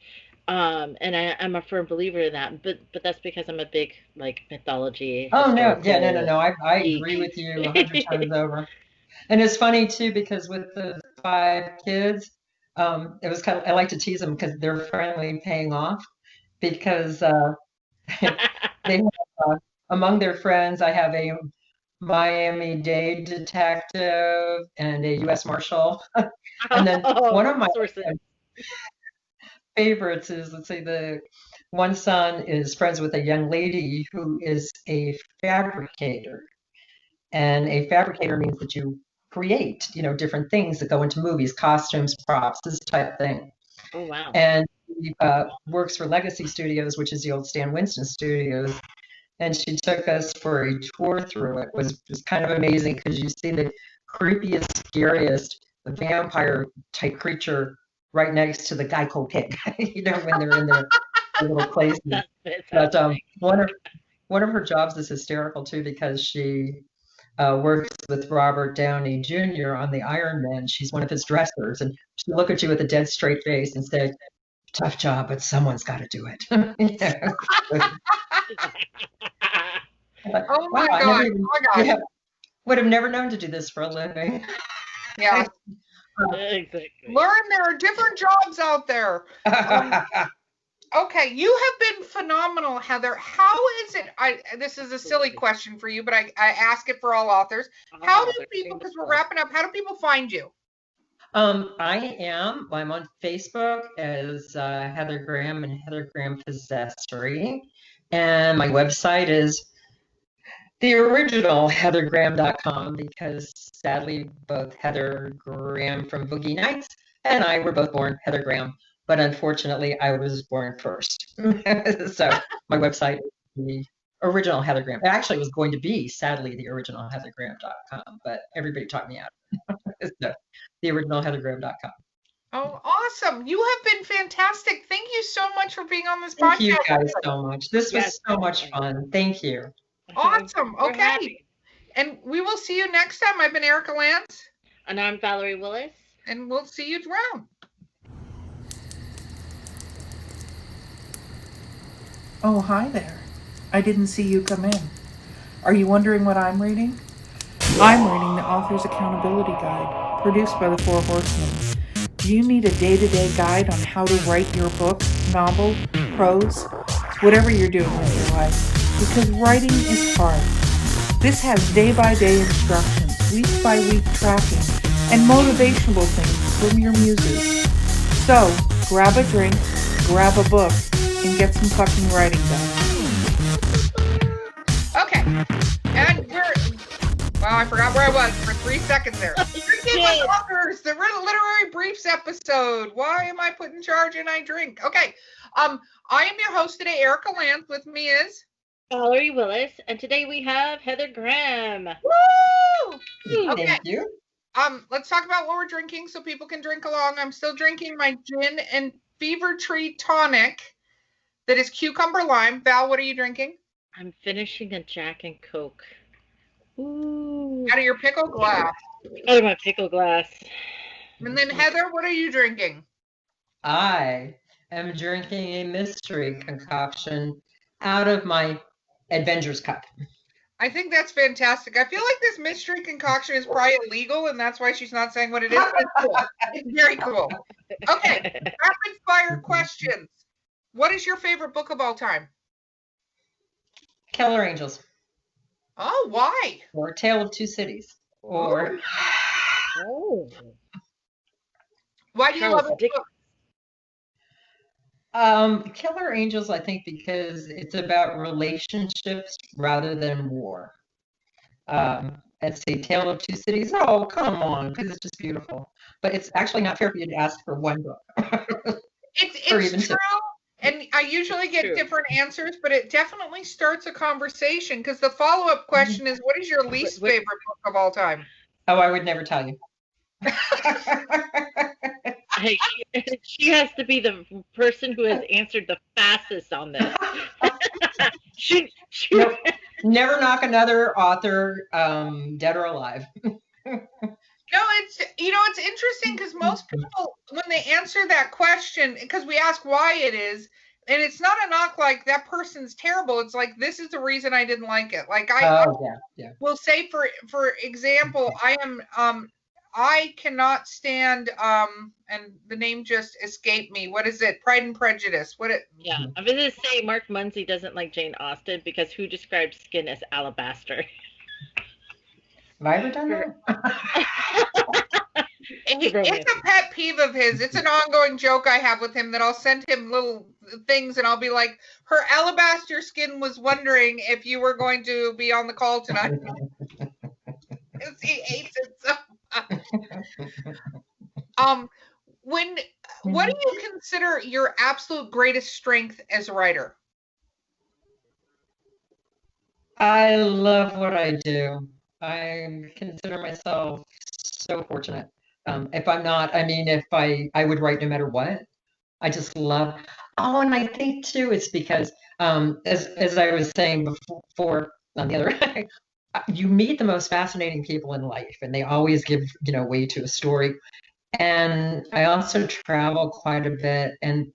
And I'm a firm believer in that, but that's because I'm a big like mythology, Oh no, yeah, no, no, historical no. I agree geek. with you 100 times over. And it's funny too because with the 5 kids, it was kind of I like to tease them because they're finally paying off because they have, among their friends, I have a Miami-Dade detective and a U.S. Marshal, and then Oh, one of my sources. favorites is, let's say, the one son is friends with a young lady who is a fabricator. And a fabricator means that you create, different things that go into movies, costumes, props, this type thing. Oh wow. And he works for Legacy Studios, which is the old Stan Winston Studios. And she took us for a tour through it. It was just kind of amazing because you see the creepiest, scariest vampire type creature right next to the Geico pig, when they're in their little places. That's But fantastic. one of her jobs is hysterical too because she works with Robert Downey Jr. on the Iron Man. She's one of his dressers, and she'll look at you with a dead straight face and say, "Tough job, but someone's got to do it." Like, Oh wow, my I never God. even Oh my God. yeah, would have never known to do this for a living. Yeah. Exactly. Learn there are different jobs out there. Okay, you have been phenomenal, Heather. How is it? This is a silly question for you, but I ask it for all authors. How do people, because we're wrapping up, how do people find you? I'm on Facebook as Heather Graham and Heather Graham Possessory. And my website is the original heathergraham.com because sadly both Heather Graham from Boogie Nights and I were both born Heather Graham, but unfortunately I was born first. So my website is the original Heather Graham. It actually was going to be sadly the original heathergraham.com, but everybody talked me out. So the original heathergraham.com. Oh, awesome. You have been fantastic. Thank you so much for being on this Thank you podcast. guys so much. This was Yes, so much definitely. fun. Thank you. Awesome. We're Okay. happy. And we will see you next time. I've been Erica Lance, And I'm Valerie Willis. and we'll see you around. Oh, hi there. I didn't see you come in. Are you wondering what I'm reading? I'm reading the Author's Accountability Guide, produced by the Four Horsemen. Do you need a day-to-day guide on how to write your book, novel, prose, whatever you're doing with your life? Because writing is hard. This has day-by-day instructions, week-by-week tracking, and motivational things from your muses. So, grab a drink, grab a book, and get some fucking writing done. Okay. And I forgot where I was for 3 seconds there. Drinking with Authors, the Literary Briefs episode. Why am I put in charge and I drink? Okay. I am your host today, Erica Lance. With me is Valerie Willis, and today we have Heather Graham. Woo! Okay. Thank you. Let's talk about what we're drinking so people can drink along. I'm still drinking my gin and fever tree tonic that is cucumber lime. Val, what are you drinking? I'm finishing a Jack and Coke. Ooh. Out of your pickle glass. Out of my pickle glass. And then Heather, what are you drinking? I am drinking a mystery concoction out of my Avengers cup. I think that's fantastic. I feel like this mystery concoction is probably illegal, and that's why she's not saying what it is. It's cool. It's very cool. Okay, rapid fire questions. What is your favorite book of all time? Killer Angels. Oh, why? Or Tale of Two Cities. Or why do you love it? Killer Angels, I think, because it's about relationships rather than war. Let's see, Tale of Two Cities. Oh, come on, because it's just beautiful. But it's actually not fair for you to ask for one book. It's true. And I usually get different answers, but it definitely starts a conversation, because the follow-up question is, what is your least favorite book of all time? Oh, I would never tell you. Hey, she has to be the person who has answered the fastest on this. Nope. Never knock another author, dead or alive. No, it's interesting, because most people, when they answer that question, because we ask why it is, and it's not a knock like that person's terrible. It's like, this is the reason I didn't like it. Like will say, for example, I cannot stand and the name just escaped me. What is it? Pride and Prejudice. Yeah, I'm gonna say Mark Munsey doesn't like Jane Austen because who describes skin as alabaster? Have I ever done that? It's a pet peeve of his. It's an ongoing joke I have with him, that I'll send him little things and I'll be like, her alabaster skin was wondering if you were going to be on the call tonight. Because he hates it so much. What do you consider your absolute greatest strength as a writer? I love what I do. I consider myself so fortunate. If I'm not, I mean, if I would write no matter what. I just love. Oh, and I think too, it's because as I was saying before on the other, you meet the most fascinating people in life, and they always give way to a story. And I also travel quite a bit, and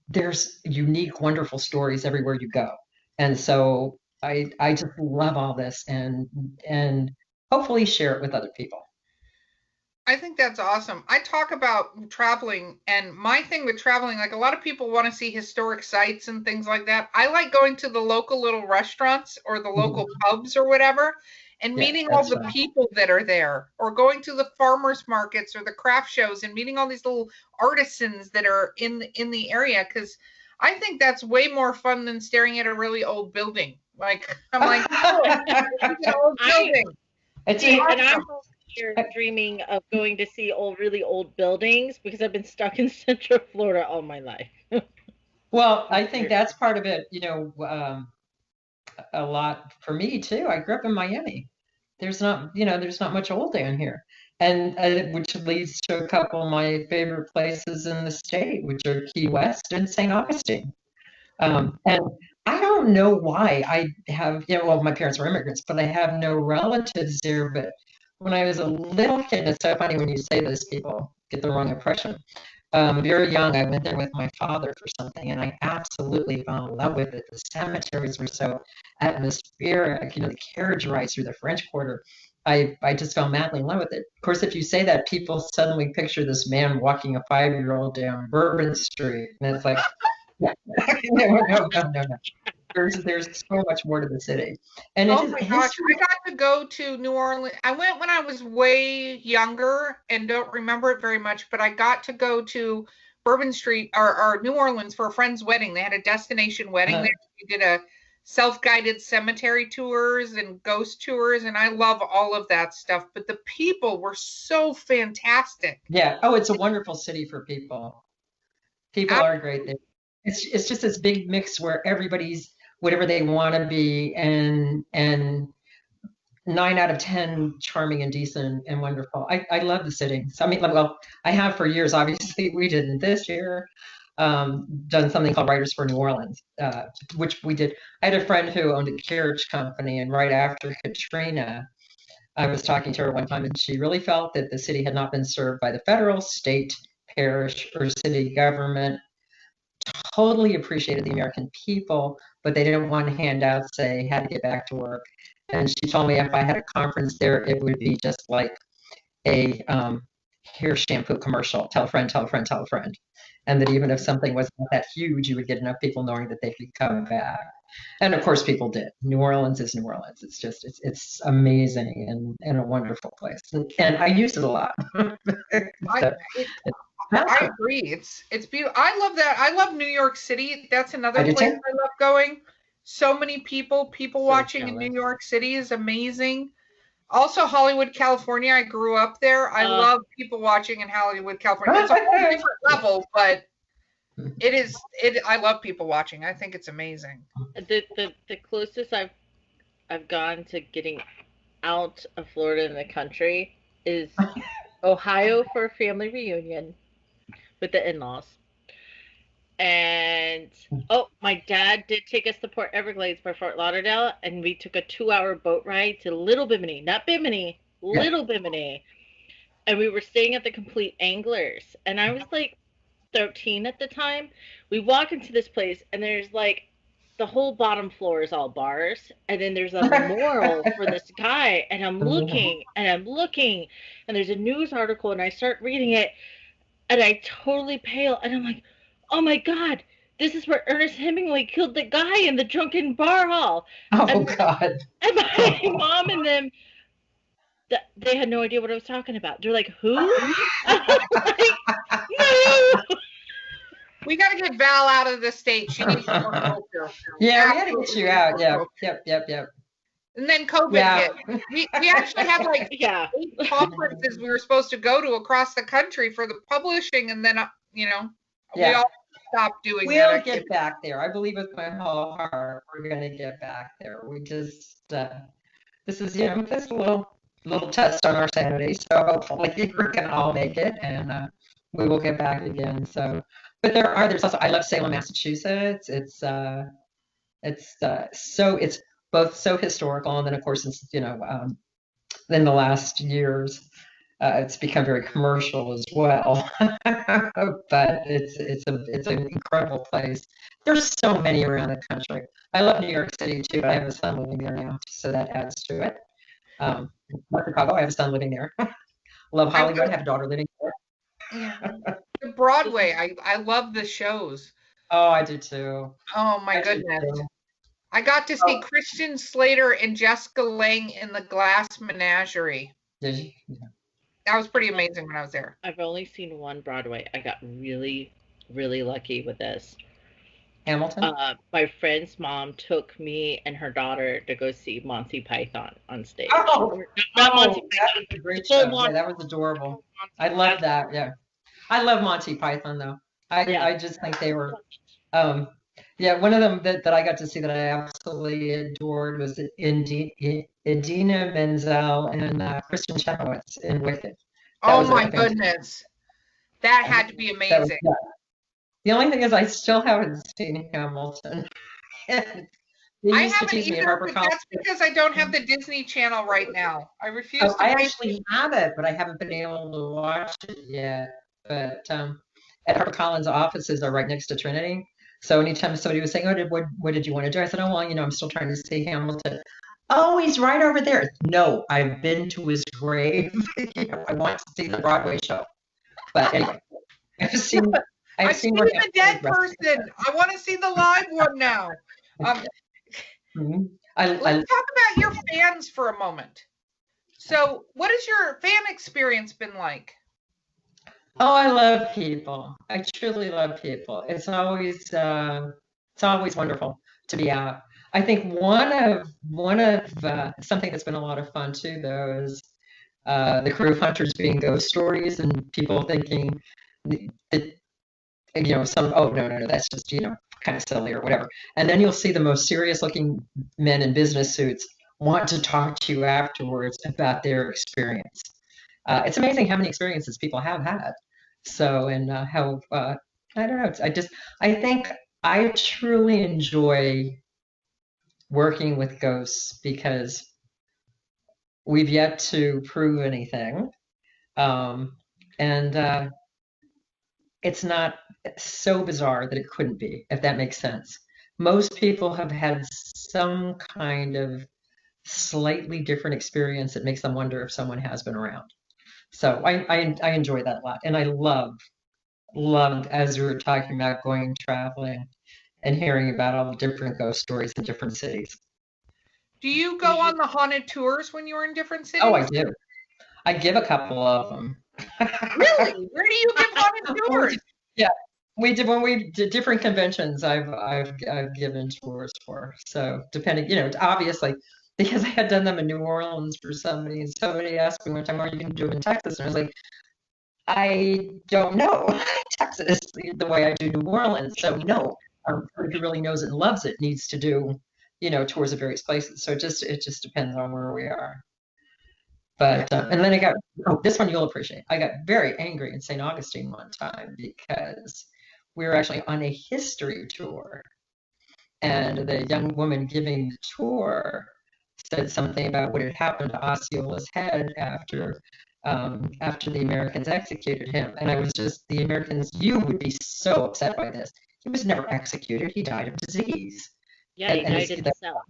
there's unique, wonderful stories everywhere you go. And so I just love all this, and hopefully share it with other people. I think that's awesome. I talk about traveling, and my thing with traveling, like a lot of people want to see historic sites and things like that. I like going to the local little restaurants or the local pubs or whatever, and meeting all the people that are there, or going to the farmers markets or the craft shows and meeting all these little artisans that are in the area, because I think that's way more fun than staring at a really old building. Like, I'm like, oh, it's an old building. It's awesome. And I'm here dreaming of going to see really old buildings, because I've been stuck in Central Florida all my life. Well, I think that's part of it, a lot for me too. I grew up in Miami. There's not much old down here. And which leads to a couple of my favorite places in the state, which are Key West and St. Augustine. And I don't know why I have, my parents were immigrants, but I have no relatives there. But when I was a little kid, it's so funny when you say this, people get the wrong impression. Very young, I went there with my father for something, and I absolutely fell in love with it. The cemeteries were so atmospheric, the carriage rides through the French Quarter. I just fell madly in love with it. Of course, if you say that, people suddenly picture this man walking a 5-year-old down Bourbon Street, and it's like, no. There's so much more to the city. And oh my gosh, I got to go to New Orleans. I went when I was way younger and don't remember it very much, but I got to go to Bourbon Street or New Orleans for a friend's wedding. They had a destination wedding there. We did a self-guided cemetery tours and ghost tours, and I love all of that stuff. But the people were so fantastic. Yeah. Oh, it's a wonderful city for people. People are great there. It's just this big mix where everybody's whatever they want to be, and 9 out of 10 charming and decent and wonderful. I love the city. So, I mean, well, I have for years. Obviously, we didn't this year. Done something called Writers for New Orleans, which we did. I had a friend who owned a carriage company, and right after Katrina, I was talking to her one time, and she really felt that the city had not been served by the federal, state, parish, or city government totally appreciated the American people, but they didn't want handouts, say, had to get back to work. And she told me if I had a conference there, it would be just like a hair shampoo commercial. Tell a friend, tell a friend, tell a friend. And that even if something wasn't that huge, you would get enough people knowing that they could come back. And of course, people did. New Orleans is New Orleans. It's just, it's amazing and a wonderful place. And I use it a lot. I agree. It's beautiful. I love that. I love New York City. That's another I do place too. I love going. So many people So watching in jealous. New York City is amazing. Also, Hollywood, California. I grew up there. I love people watching in Hollywood, California. It's a whole different level, but it is. I love people watching. I think it's amazing. The closest I've gone to getting out of Florida in the country is Ohio for a family reunion with the in-laws. And my dad did take us to Port Everglades by Fort Lauderdale, and we took a 2-hour boat ride to Little Bimini, not Bimini, Little Bimini. And we were staying at the Complete Anglers, and I was like 13 at the time. We walk into this place, and there's like the whole bottom floor is all bars, and then there's a memorial for this guy, and I'm looking, and there's a news article, and I start reading it, and I totally pale, and I'm like, oh my God, this is where Ernest Hemingway killed the guy in the drunken bar hall. Oh, God. And my mom and them, they had no idea what I was talking about. They're like, who? I was like, no. We got to get Val out of the state. She needs more culture. Yeah, we got to get you out. Yeah. Yep. And then COVID hit. We actually had like 8 conferences we were supposed to go to across the country for the publishing, and then we all stopped doing that. We'll get back there. I believe with my whole heart we're going to get back there. We just this is just a little test on our sanity. So hopefully we can all make it, and we will get back again. So, but there's also, I love Salem, Massachusetts. It's both so historical, and then of course it's in the last years it's become very commercial as well. But it's an incredible place. There's so many around the country. I love New York City too, but I have a son living there now, so that adds to it. Chicago, I have a son living there. Love Hollywood, I have a daughter living there. The Broadway, I love the shows. Oh, I do too. Oh my goodness. I got to see Christian Slater and Jessica Lange in the Glass Menagerie. Did you? Yeah. That was pretty amazing when I was there. I've only seen one Broadway. I got really, really lucky with this. Hamilton? My friend's mom took me and her daughter to go see Monty Python on stage. Not Monty Python. That was a great show. Yeah, that was adorable. I love that. Yeah. I love Monty Python though. I just think they were one of them that I got to see that I absolutely adored was Idina Menzel and Kristen Chenoweth in Wicked. Oh my goodness. That had to be amazing. The only thing is I still haven't seen Hamilton. I haven't either, but that's because I don't have the Disney Channel right now. I refuse to. I actually have it, but I haven't been able to watch it yet. But at HarperCollins' offices are right next to Trinity. So anytime somebody was saying, "Oh, what did you want to do?" I said, "Oh, well, I'm still trying to see Hamilton." Oh, he's right over there. No, I've been to his grave. I want to see the Broadway show. But anyway, I've seen the dead person. I want to see the live one now. Let's talk about your fans for a moment. So, what has your fan experience been like? Oh, I love people. I truly love people. It's always wonderful to be out. I think one of something that's been a lot of fun too, though, is the crew hunters being ghost stories and people thinking that no, that's just kind of silly or whatever. And then you'll see the most serious looking men in business suits want to talk to you afterwards about their experience. It's amazing how many experiences people have had. So, and how, I don't know, I think I truly enjoy working with ghosts because we've yet to prove anything. And it's not so bizarre that it couldn't be, if that makes sense. Most people have had some kind of slightly different experience that makes them wonder if someone has been around. So I enjoy that a lot. And I loved, as we were talking about going traveling and hearing about all the different ghost stories in different cities. Do you go on the haunted tours when you're in different cities? Oh, I do. I give a couple of them. Really? Where do you give haunted tours? Yeah, we did when we did different conventions. I've given tours for. So depending, obviously, because I had done them in New Orleans for somebody, and somebody asked me one time, "Are you going to do them in Texas?" And I was like, "I don't know Texas the way I do New Orleans, so no." Somebody who really knows it and loves it needs to do, tours of various places. So it just depends on where we are. But and then this one you'll appreciate. I got very angry in St. Augustine one time because we were actually on a history tour, and the young woman giving the tour said something about what had happened to Osceola's head after the Americans executed him. And I was just, the Americans, you would be so upset by this. He was never executed. He died of disease. Yeah, he died in the South.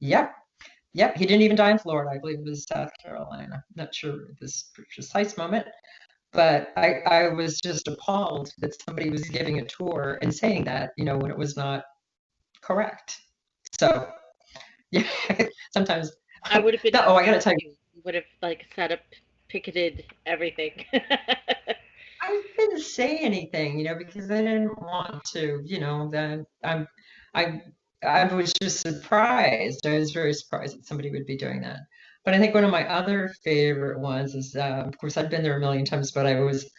Yep. Yep, he didn't even die in Florida. I believe it was South Carolina. Not sure at this precise moment, but I was just appalled that somebody was giving a tour and saying that, when it was not correct. So, yeah, sometimes. I would have been. Oh, I gotta tell you. Would have set up, picketed everything. I didn't say anything, because I didn't want to, then I was just surprised. I was very surprised that somebody would be doing that. But I think one of my other favorite ones is, of course, I've been there a million times, but I was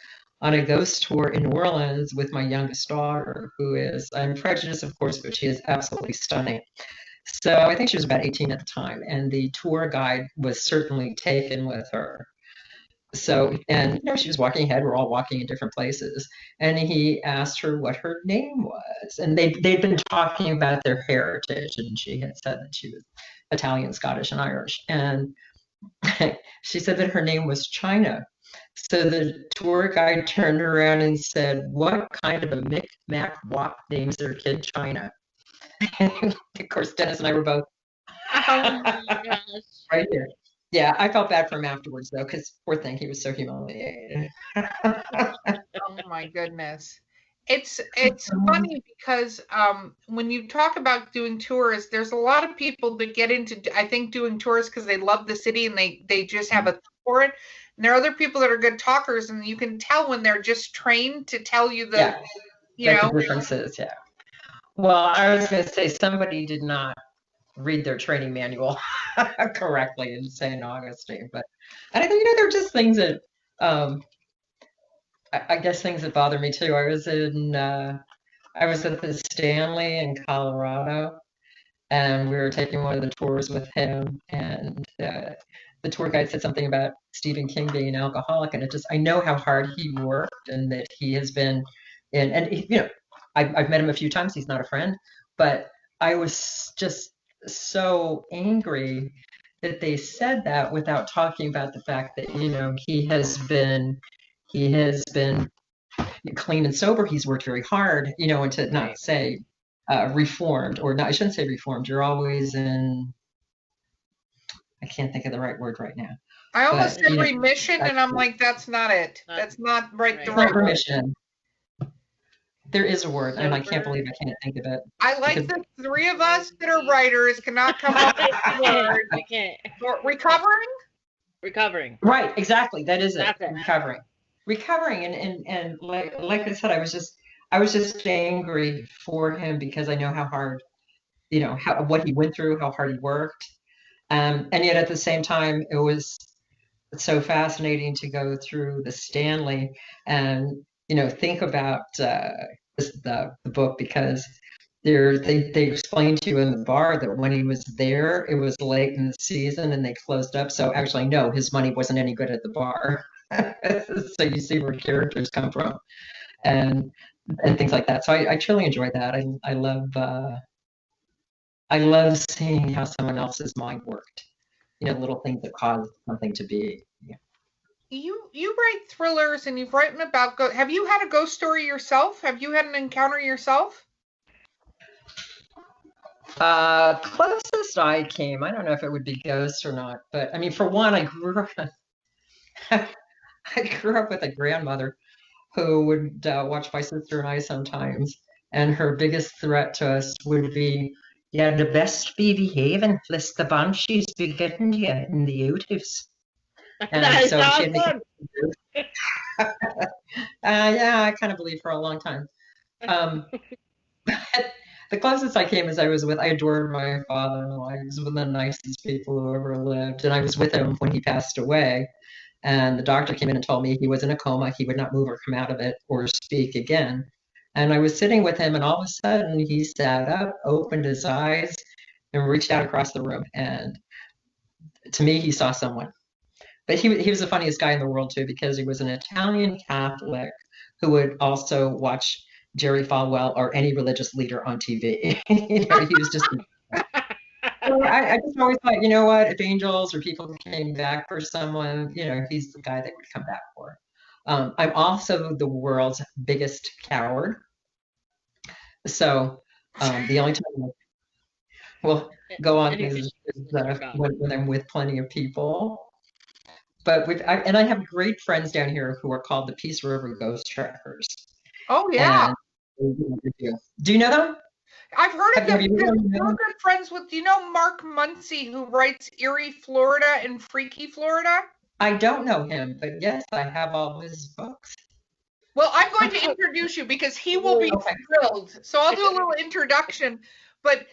on a ghost tour in New Orleans with my youngest daughter, I'm prejudiced, of course, but she is absolutely stunning. So I think she was about 18 at the time, and the tour guide was certainly taken with her. So, and she was walking ahead, we're all walking in different places, and he asked her what her name was. And they'd been talking about their heritage, and she had said that she was Italian, Scottish, and Irish. And she said that her name was China. So the tour guide turned around and said, "What kind of a Mick-Mac Wop names their kid China?" And of course, Dennis and I were both Oh my gosh. right here. Yeah, I felt bad for him afterwards, though, because poor thing, he was so humiliated. Oh my goodness. It's funny because when you talk about doing tours, there's a lot of people that get into, I think, doing tours because they love the city and they just have a thing for it. And there are other people that are good talkers, and you can tell when they're just trained to tell you the differences. Yeah. Well, I was going to say somebody did not read their training manual correctly in St. Augustine, but I think there are just things that I guess things that bother me too. I was at the Stanley in Colorado, and we were taking one of the tours with him, and the tour guide said something about Stephen King being an alcoholic, and I know how hard he worked, and that he has been in, and I've met him a few times. He's not a friend, but I was just so angry that they said that without talking about the fact that he has been clean and sober. He's worked very hard, and to not say reformed, or not, I shouldn't say reformed. You're always in, I can't think of the right word right now. I almost said remission, and I'm like, that's not it. That's not right. It's not remission. There is a word, and I can't believe I can't think of it. I like the three of us that are writers cannot come up with a word. I can't. Recovering? Recovering. Right, exactly. That is it. That's it. Recovering, and like I said, I was just angry for him because I know how hard, what he went through, how hard he worked, and yet at the same time, it was so fascinating to go through the Stanley and think about the book, because they explained to you in the bar that when he was there, it was late in the season and they closed up. So actually, no, his money wasn't any good at the bar. So you see where characters come from, and things like that. So I truly enjoy that. I love seeing how someone else's mind worked. Little things that cause something to be. you write thrillers and you've written about have you had a ghost story yourself? Have you had an encounter yourself? Closest I came, I don't know if it would be ghosts or not, but I mean, for one, I grew up with a grandmother who would watch my sister and I sometimes, and her biggest threat to us would be, "Yeah, the best be behaving, lest the banshees be getting you in the outhouse." And That is so she had me. awesome. Yeah, I kind of believe for a long time. But the closest I came is I adored my father-in-law. He was one of the nicest people who ever lived, and I was with him when he passed away. And the doctor came in and told me he was in a coma. He would not move or come out of it or speak again. And I was sitting with him, and all of a sudden he sat up, opened his eyes, and reached out across the room. And to me, he saw someone. But he was the funniest guy in the world too, because he was an Italian Catholic who would also watch Jerry Falwell or any religious leader on TV. He was just. I just always thought, you know what? If angels or people came back for someone, he's the guy that would come back for. I'm also the world's biggest coward. So the only time we'll go on is when I'm with plenty of people. But I have great friends down here who are called the Peace River Ghost Trackers. Oh yeah. Do you know them? I've heard of them because we're good friends with, do you know Mark Muncy, who writes Eerie, Florida and Freaky, Florida? I don't know him, but yes, I have all his books. Well, I'm going to introduce you because he will be thrilled. So I'll do a little introduction. But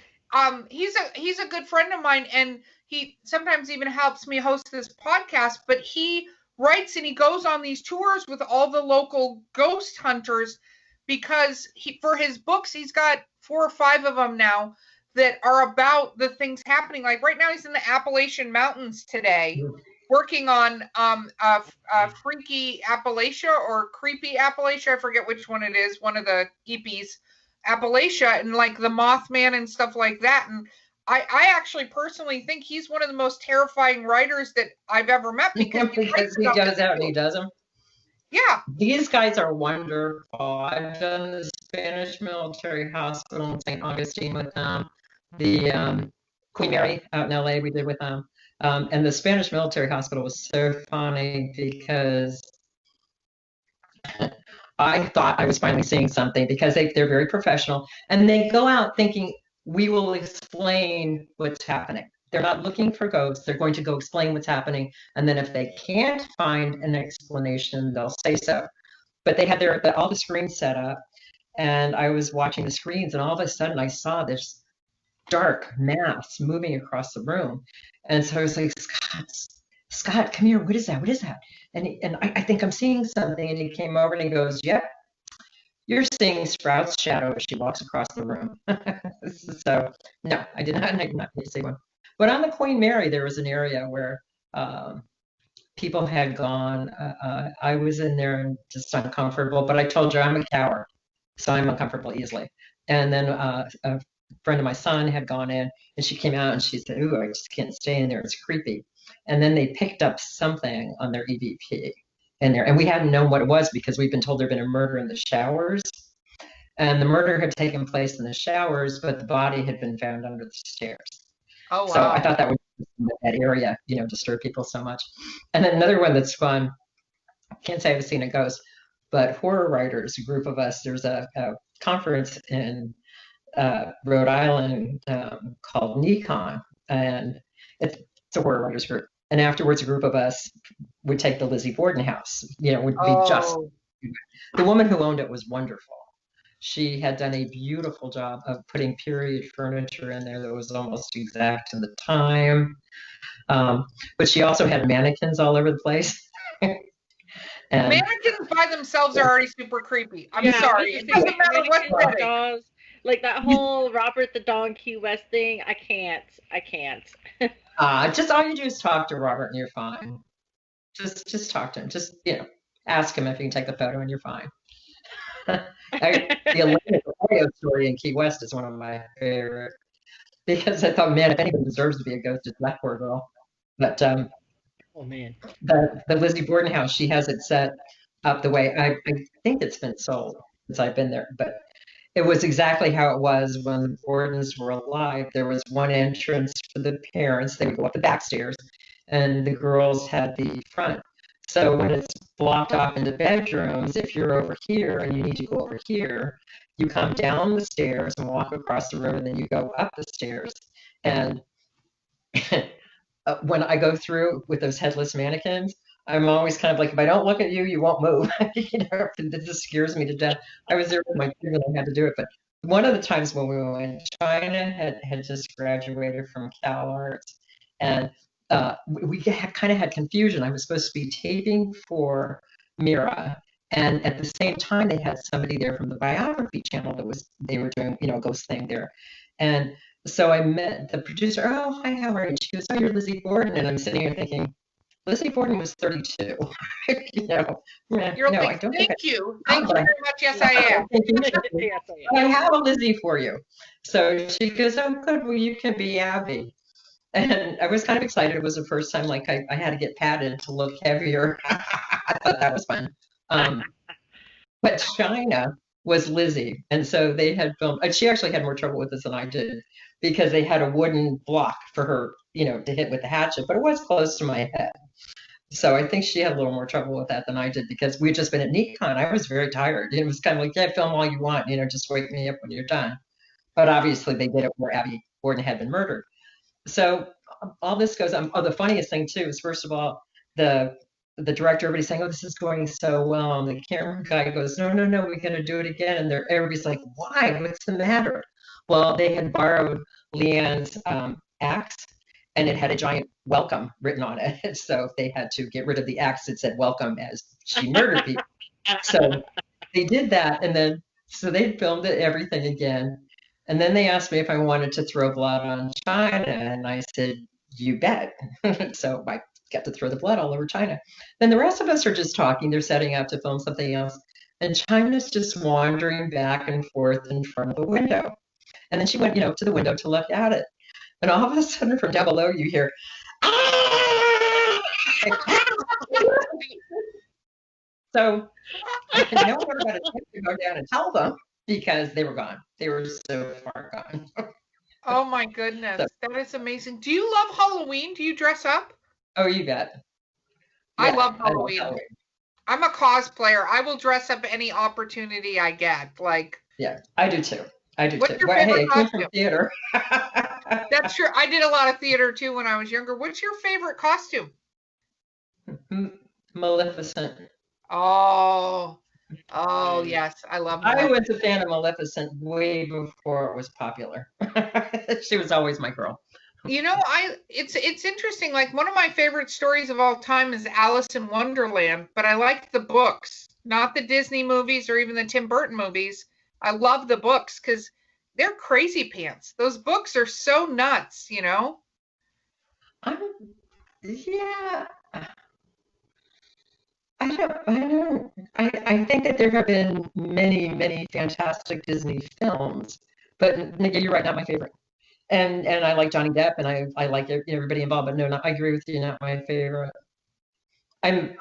he's a good friend of mine, and he sometimes even helps me host this podcast. But he writes and he goes on these tours with all the local ghost hunters because for his books, he's got 4 or 5 of them now that are about the things happening. Like right now, he's in the Appalachian Mountains today, working on Freaky Appalachia or Creepy Appalachia. I forget which one it is. One of the EPs, Appalachia, and like the Mothman and stuff like that. And I actually personally think he's one of the most terrifying writers that I've ever met because he goes out and he does them. Yeah. These guys are wonderful. I've done the Spanish Military Hospital in St. Augustine with them. The Queen Mary out in LA we did with them. And the Spanish Military Hospital was so funny because I thought I was finally seeing something because they're very professional. And they go out thinking, we will explain what's happening. They're not looking for ghosts. They're going to go explain what's happening. And then if they can't find an explanation, they'll say so. But they had all the screens set up. And I was watching the screens. And all of a sudden, I saw this dark mass moving across the room. And so I was like, Scott, come here. What is that? What is that? And I think I'm seeing something. And he came over and he goes, yep, you're seeing Sprout's shadow as she walks across the room. So no, I did not see one. But on the Queen Mary, there was an area where people had gone. I was in there and just uncomfortable, but I told you I'm a coward, so I'm uncomfortable easily. And then a friend of my son had gone in, and she came out and she said, "Ooh, I just can't stay in there. It's creepy." And then they picked up something on their EVP in there, and we hadn't known what it was because we've been told there'd been a murder in the showers, and the murder had taken place in the showers, but the body had been found under the stairs. Oh, wow. So I thought that would that area, disturb people so much. And then another one that's fun. Can't say I've seen a ghost, but horror writers, a group of us. There's a conference in Rhode Island called NYT, and it's a horror writers group. And afterwards, a group of us would take the Lizzie Borden house. Would be just the woman who owned it was wonderful. She had done a beautiful job of putting period furniture in there that was almost exact to the time. But she also had mannequins all over the place. Mannequins by themselves are already super creepy. I'm sorry. It doesn't matter what setting. Like that whole Robert the Don Key West thing, I can't. Just all you do is talk to Robert and you're fine. Just talk to him. Just, ask him if you can take the photo and you're fine. The Elena story in Key West is one of my favorite because I thought, man, if anyone deserves to be a ghost, it's that poor girl. But Oh man. The Lizzie Borden house, she has it set up the way I think it's been sold since I've been there, but it was exactly how it was when the Bordens were alive. There was one entrance for the parents. They would go up the back stairs, and the girls had the front. So when it's blocked off into bedrooms, if you're over here and you need to go over here, you come down the stairs and walk across the room, and then you go up the stairs. And when I go through with those headless mannequins, I'm always kind of like, if I don't look at you, you won't move. It just scares me to death. I was there with my kid and I had to do it. But one of the times when we went, China had just graduated from Cal Arts, and we kind of had confusion. I was supposed to be taping for Mira, and at the same time, they had somebody there from the biography channel they were doing, a ghost thing there, and so I met the producer. Oh, hi, how are you? She goes, oh, you're Lizzie Borden. And I'm sitting here thinking, Lizzie Borden was 32. you know, You're no, I like, don't thank think you. Thank you very much. Yes, I am. Yes, I have a Lizzie for you. So she goes, oh, good. Well, you can be Abby. And I was kind of excited. It was the first time like I had to get padded to look heavier. I thought that was fun. But China was Lizzie. And so they had filmed, and she actually had more trouble with this than I did because they had a wooden block for her, to hit with the hatchet, but it was close to my head. So I think she had a little more trouble with that than I did because we'd just been at NYT. I was very tired. It was kind of like, yeah, film all you want, just wake me up when you're done. But obviously they did it where Abby Gordon had been murdered. So all this goes on. Oh, the funniest thing too is, first of all, the director, everybody's saying, oh, this is going so well. And the camera guy goes, no, we're going to do it again. And everybody's like, why? What's the matter? Well, they had borrowed Leanne's axe, and it had a giant welcome written on it. So they had to get rid of the axe that said welcome as she murdered people. So they did that. And then, so they filmed it, everything again. And then they asked me if I wanted to throw blood on China. And I said, you bet. So I got to throw the blood all over China. Then the rest of us are just talking. They're setting up to film something else. And China's just wandering back and forth in front of the window. And then she went, to the window to look at it. And all of a sudden from down below, you hear, ah! So I had no more about a chance to go down and tell them because they were gone. They were so far gone. Oh my goodness. That is amazing. Do you love Halloween? Do you dress up? Oh, you bet. I love Halloween. I'm a cosplayer. I will dress up any opportunity I get. Yeah, I do too. What's your favorite I came from theater. That's true. I did a lot of theater too when I was younger. What's your favorite costume? Maleficent. Oh, yes. I love Maleficent. I was a fan of Maleficent way before it was popular. She was always my girl. It's interesting. Like, one of my favorite stories of all time is Alice in Wonderland, but I like the books, not the Disney movies or even the Tim Burton movies. I love the books because they're crazy pants. Those books are so nuts, Yeah. I think that there have been many, many fantastic Disney films, but you're right, not my favorite. And I like Johnny Depp, and I like everybody involved, but no, I agree with you, not my favorite. I'm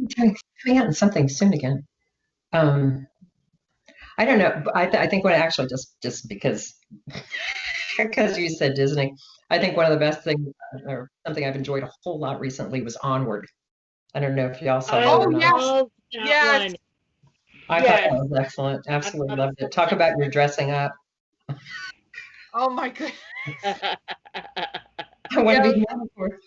trying something soon again. I don't know. I think what actually just because you said Disney, I think one of the best things or something I've enjoyed a whole lot recently was Onward. I don't know if y'all saw it. Oh, yes. Yes. I thought that was excellent. Absolutely loved it. Talk about your dressing up. Oh my goodness. I want to be known for.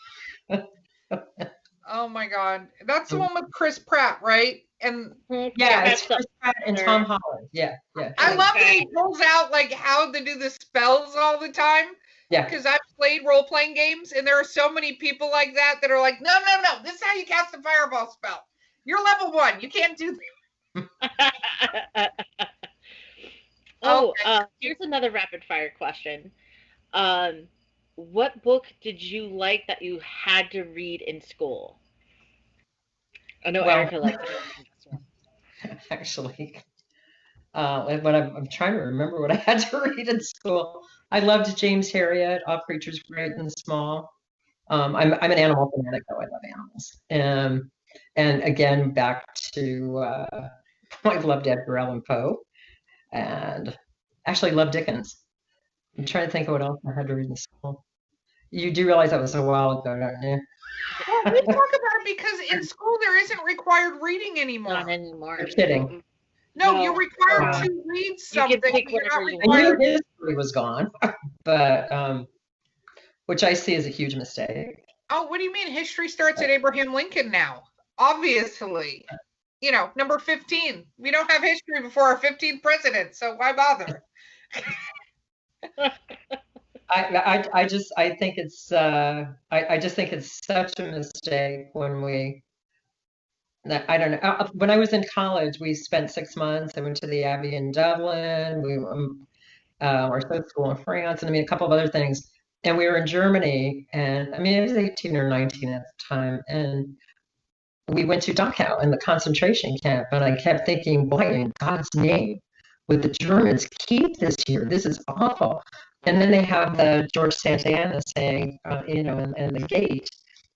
Oh my God. That's the one with Chris Pratt, right? And yeah, it's Chris Pratt and Tom Holland. Yeah. I love that he pulls out like how to do the spells all the time. Yeah. Because I've played role-playing games, and there are so many people like that are like, no, this is how you cast a fireball spell. You're level 1. You can't do that. Here's another rapid-fire question. What book did you like that you had to read in school? I know Erica liked this one. Actually, but I'm trying to remember what I had to read in school. I loved James Herriot, All Creatures Great and Small. I'm an animal fanatic, though. I love animals. And again, back to I loved Edgar Allan Poe, and actually loved Dickens. I'm trying to think of what else I had to read in school. You do realize that was a while ago, don't you? Well, we talk about it because in school there isn't required reading anymore. Not anymore. You're kidding. No, you're required Wow. to read something. pick You're not whatever you I knew required. history was gone, but which I see as a huge mistake. Oh, what do you mean? History starts at Abraham Lincoln now. Obviously. You know, number 15. We don't have history before our 15th president, so why bother? I just think it's I just think it's such a mistake when we I don't know. When I was in college, we spent 6 months. I went to the Abbey in Dublin. We our school in France, and I mean a couple of other things. And we were in Germany, and I mean I was 18 or 19 at the time, and we went to Dachau in the concentration camp, and I kept thinking, why in God's name would the Germans keep this here? This is awful. And then they have the George Santayana saying, and the gate,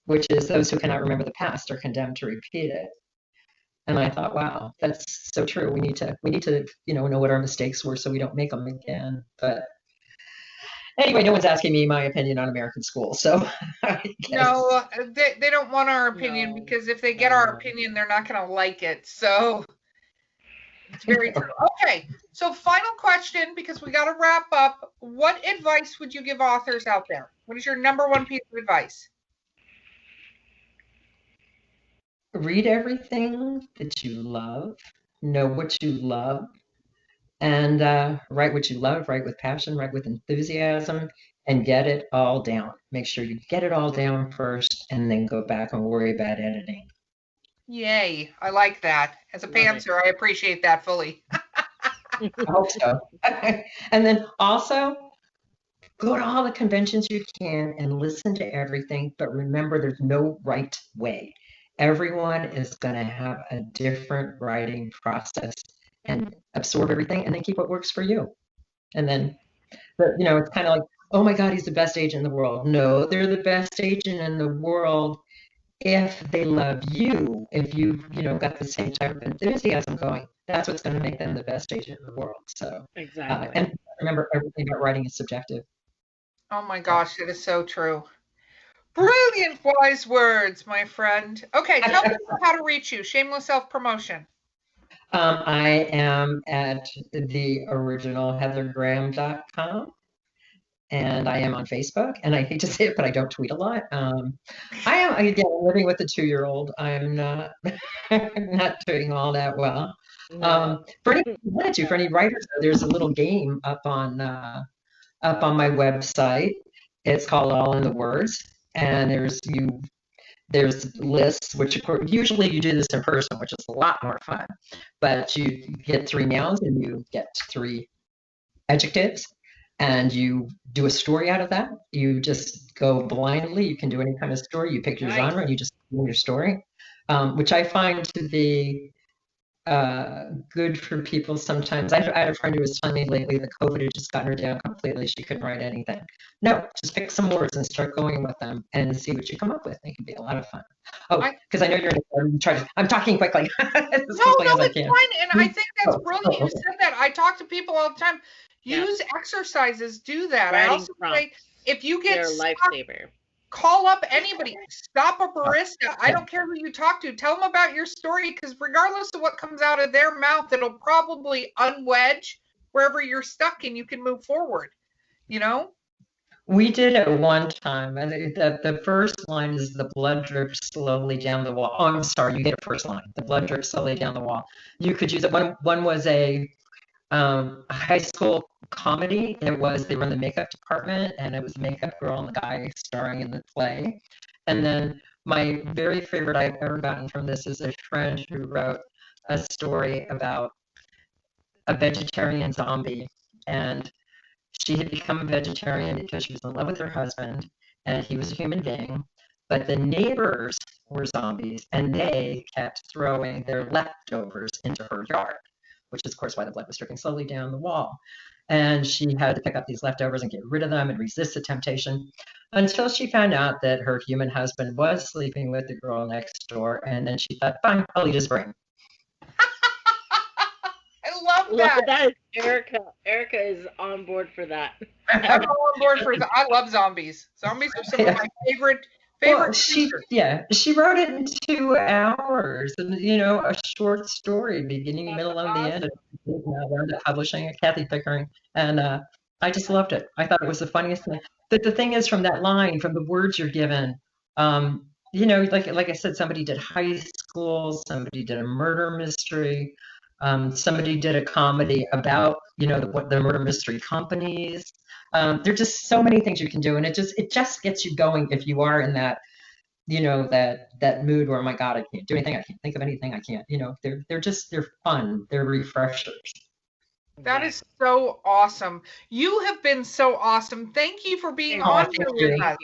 which is those who cannot remember the past are condemned to repeat it. And I thought, wow, that's so true. We need to, know what our mistakes were so we don't make them again. But anyway, no one's asking me my opinion on American schools, so I guess. No, they don't want our opinion because if they get our opinion, they're not going to like it. So it's very true. Okay, so final question because we got to wrap up. What advice would you give authors out there? What is your number one piece of advice? Read everything that you love, know what you love, and write what you love, write with passion, write with enthusiasm, and get it all down. Make sure you get it all down first and then go back and worry about editing. Yay, I like that. As a pantser, I appreciate that fully. I hope so. And then also, go to all the conventions you can and listen to everything, but remember there's no right way. Everyone is going to have a different writing process and absorb everything and then keep what works for you. And then, it's kind of like, oh my God, he's the best agent in the world. No, they're the best agent in the world if they love you, if you've, got the same type of enthusiasm going. That's what's going to make them the best agent in the world. So, exactly. And remember, everything about writing is subjective. Oh my gosh, it is so true. Brilliant wise words, my friend. Okay, tell me how to reach you. Shameless self-promotion. I am at the original heathergraham.com, and I am on Facebook, and I hate to say it, but I don't tweet a lot. I am, again, living with a 2-year-old. I'm not not doing all that well. For any writers, there's a little game up on my website. It's called All in the Words, and there's lists, which of course, usually you do this in person, which is a lot more fun, but you get 3 nouns and you get 3 adjectives, and you do a story out of that. You just go blindly. You can do any kind of story. You pick your genre and you just do your story, which I find to be good for people sometimes. I had a friend who was telling me lately that COVID had just gotten her down completely. She couldn't write anything. No, just pick some words and start going with them and see what you come up with. It can be a lot of fun. Oh, because I know you're I'm talking quickly. No, it's fine. And I think that's brilliant you said that. I talk to people all the time. Use exercises, do that. Writing I also say if you get stuck, lifesaver. Call up anybody. Stop a barista. I don't care who you talk to. Tell them about your story because regardless of what comes out of their mouth, it'll probably unwedge wherever you're stuck and you can move forward. We did it one time, and the first line is the blood drips slowly down the wall. Oh, I'm sorry, you get a first line. The blood drips slowly down the wall. You could use it. One was a high school comedy. They were in the makeup department, and it was a makeup girl and the guy starring in the play. And then my very favorite I've ever gotten from this is a friend who wrote a story about a vegetarian zombie, and she had become a vegetarian because she was in love with her husband, and he was a human being. But the neighbors were zombies, and they kept throwing their leftovers into her yard. which is, of course, why the blood was dripping slowly down the wall. And she had to pick up these leftovers and get rid of them and resist the temptation until she found out that her human husband was sleeping with the girl next door. And then she thought, fine, I'll eat his brain. I love that. That is Erica. Erica is on board for that. I'm on board for that. I love zombies. Zombies are some of my favorite Well, she wrote it in 2 hours, and a short story, beginning, middle, and the end. And wound up publishing it, Kathy Pickering, and I just loved it. I thought it was the funniest thing. But the thing is, from that line, from the words you're given, like I said, somebody did high school, somebody did a murder mystery, somebody did a comedy about the murder mystery companies. There are just so many things you can do, and it just gets you going if you are in that that mood where, oh my God, I can't do anything, I can't think of anything, I can't. They're fun, they're refreshers. That is so awesome. You have been so awesome. Thank you for being on here with us.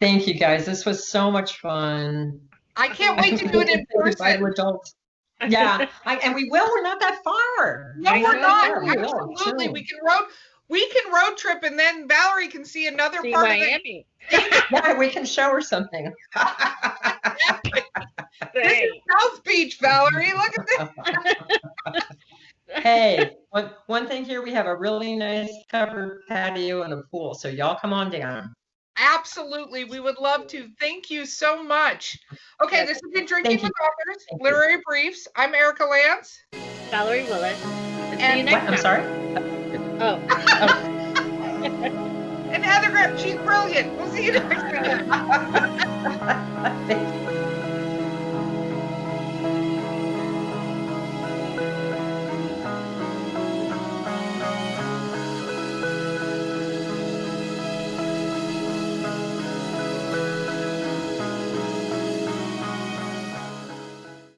Thank you, guys. This was so much fun. I can't wait to do it in person. Adults. Yeah, and we will. We're not that far. No, we're not. Absolutely, we can road trip, and then Valerie can see another part Miami. of it. Yeah, we can show her something. This is South Beach, Valerie. Look at this. Hey, one thing here, we have a really nice covered patio and a pool, so y'all come on down. Absolutely, we would love to. Thank you so much. Okay, this has been Drinking with Authors, Literary Briefs. I'm Erica Lance. Valerie Willis. And see you next time. I'm sorry? Oh. And Heather Graham, she's brilliant. We'll see you next time. Thank you.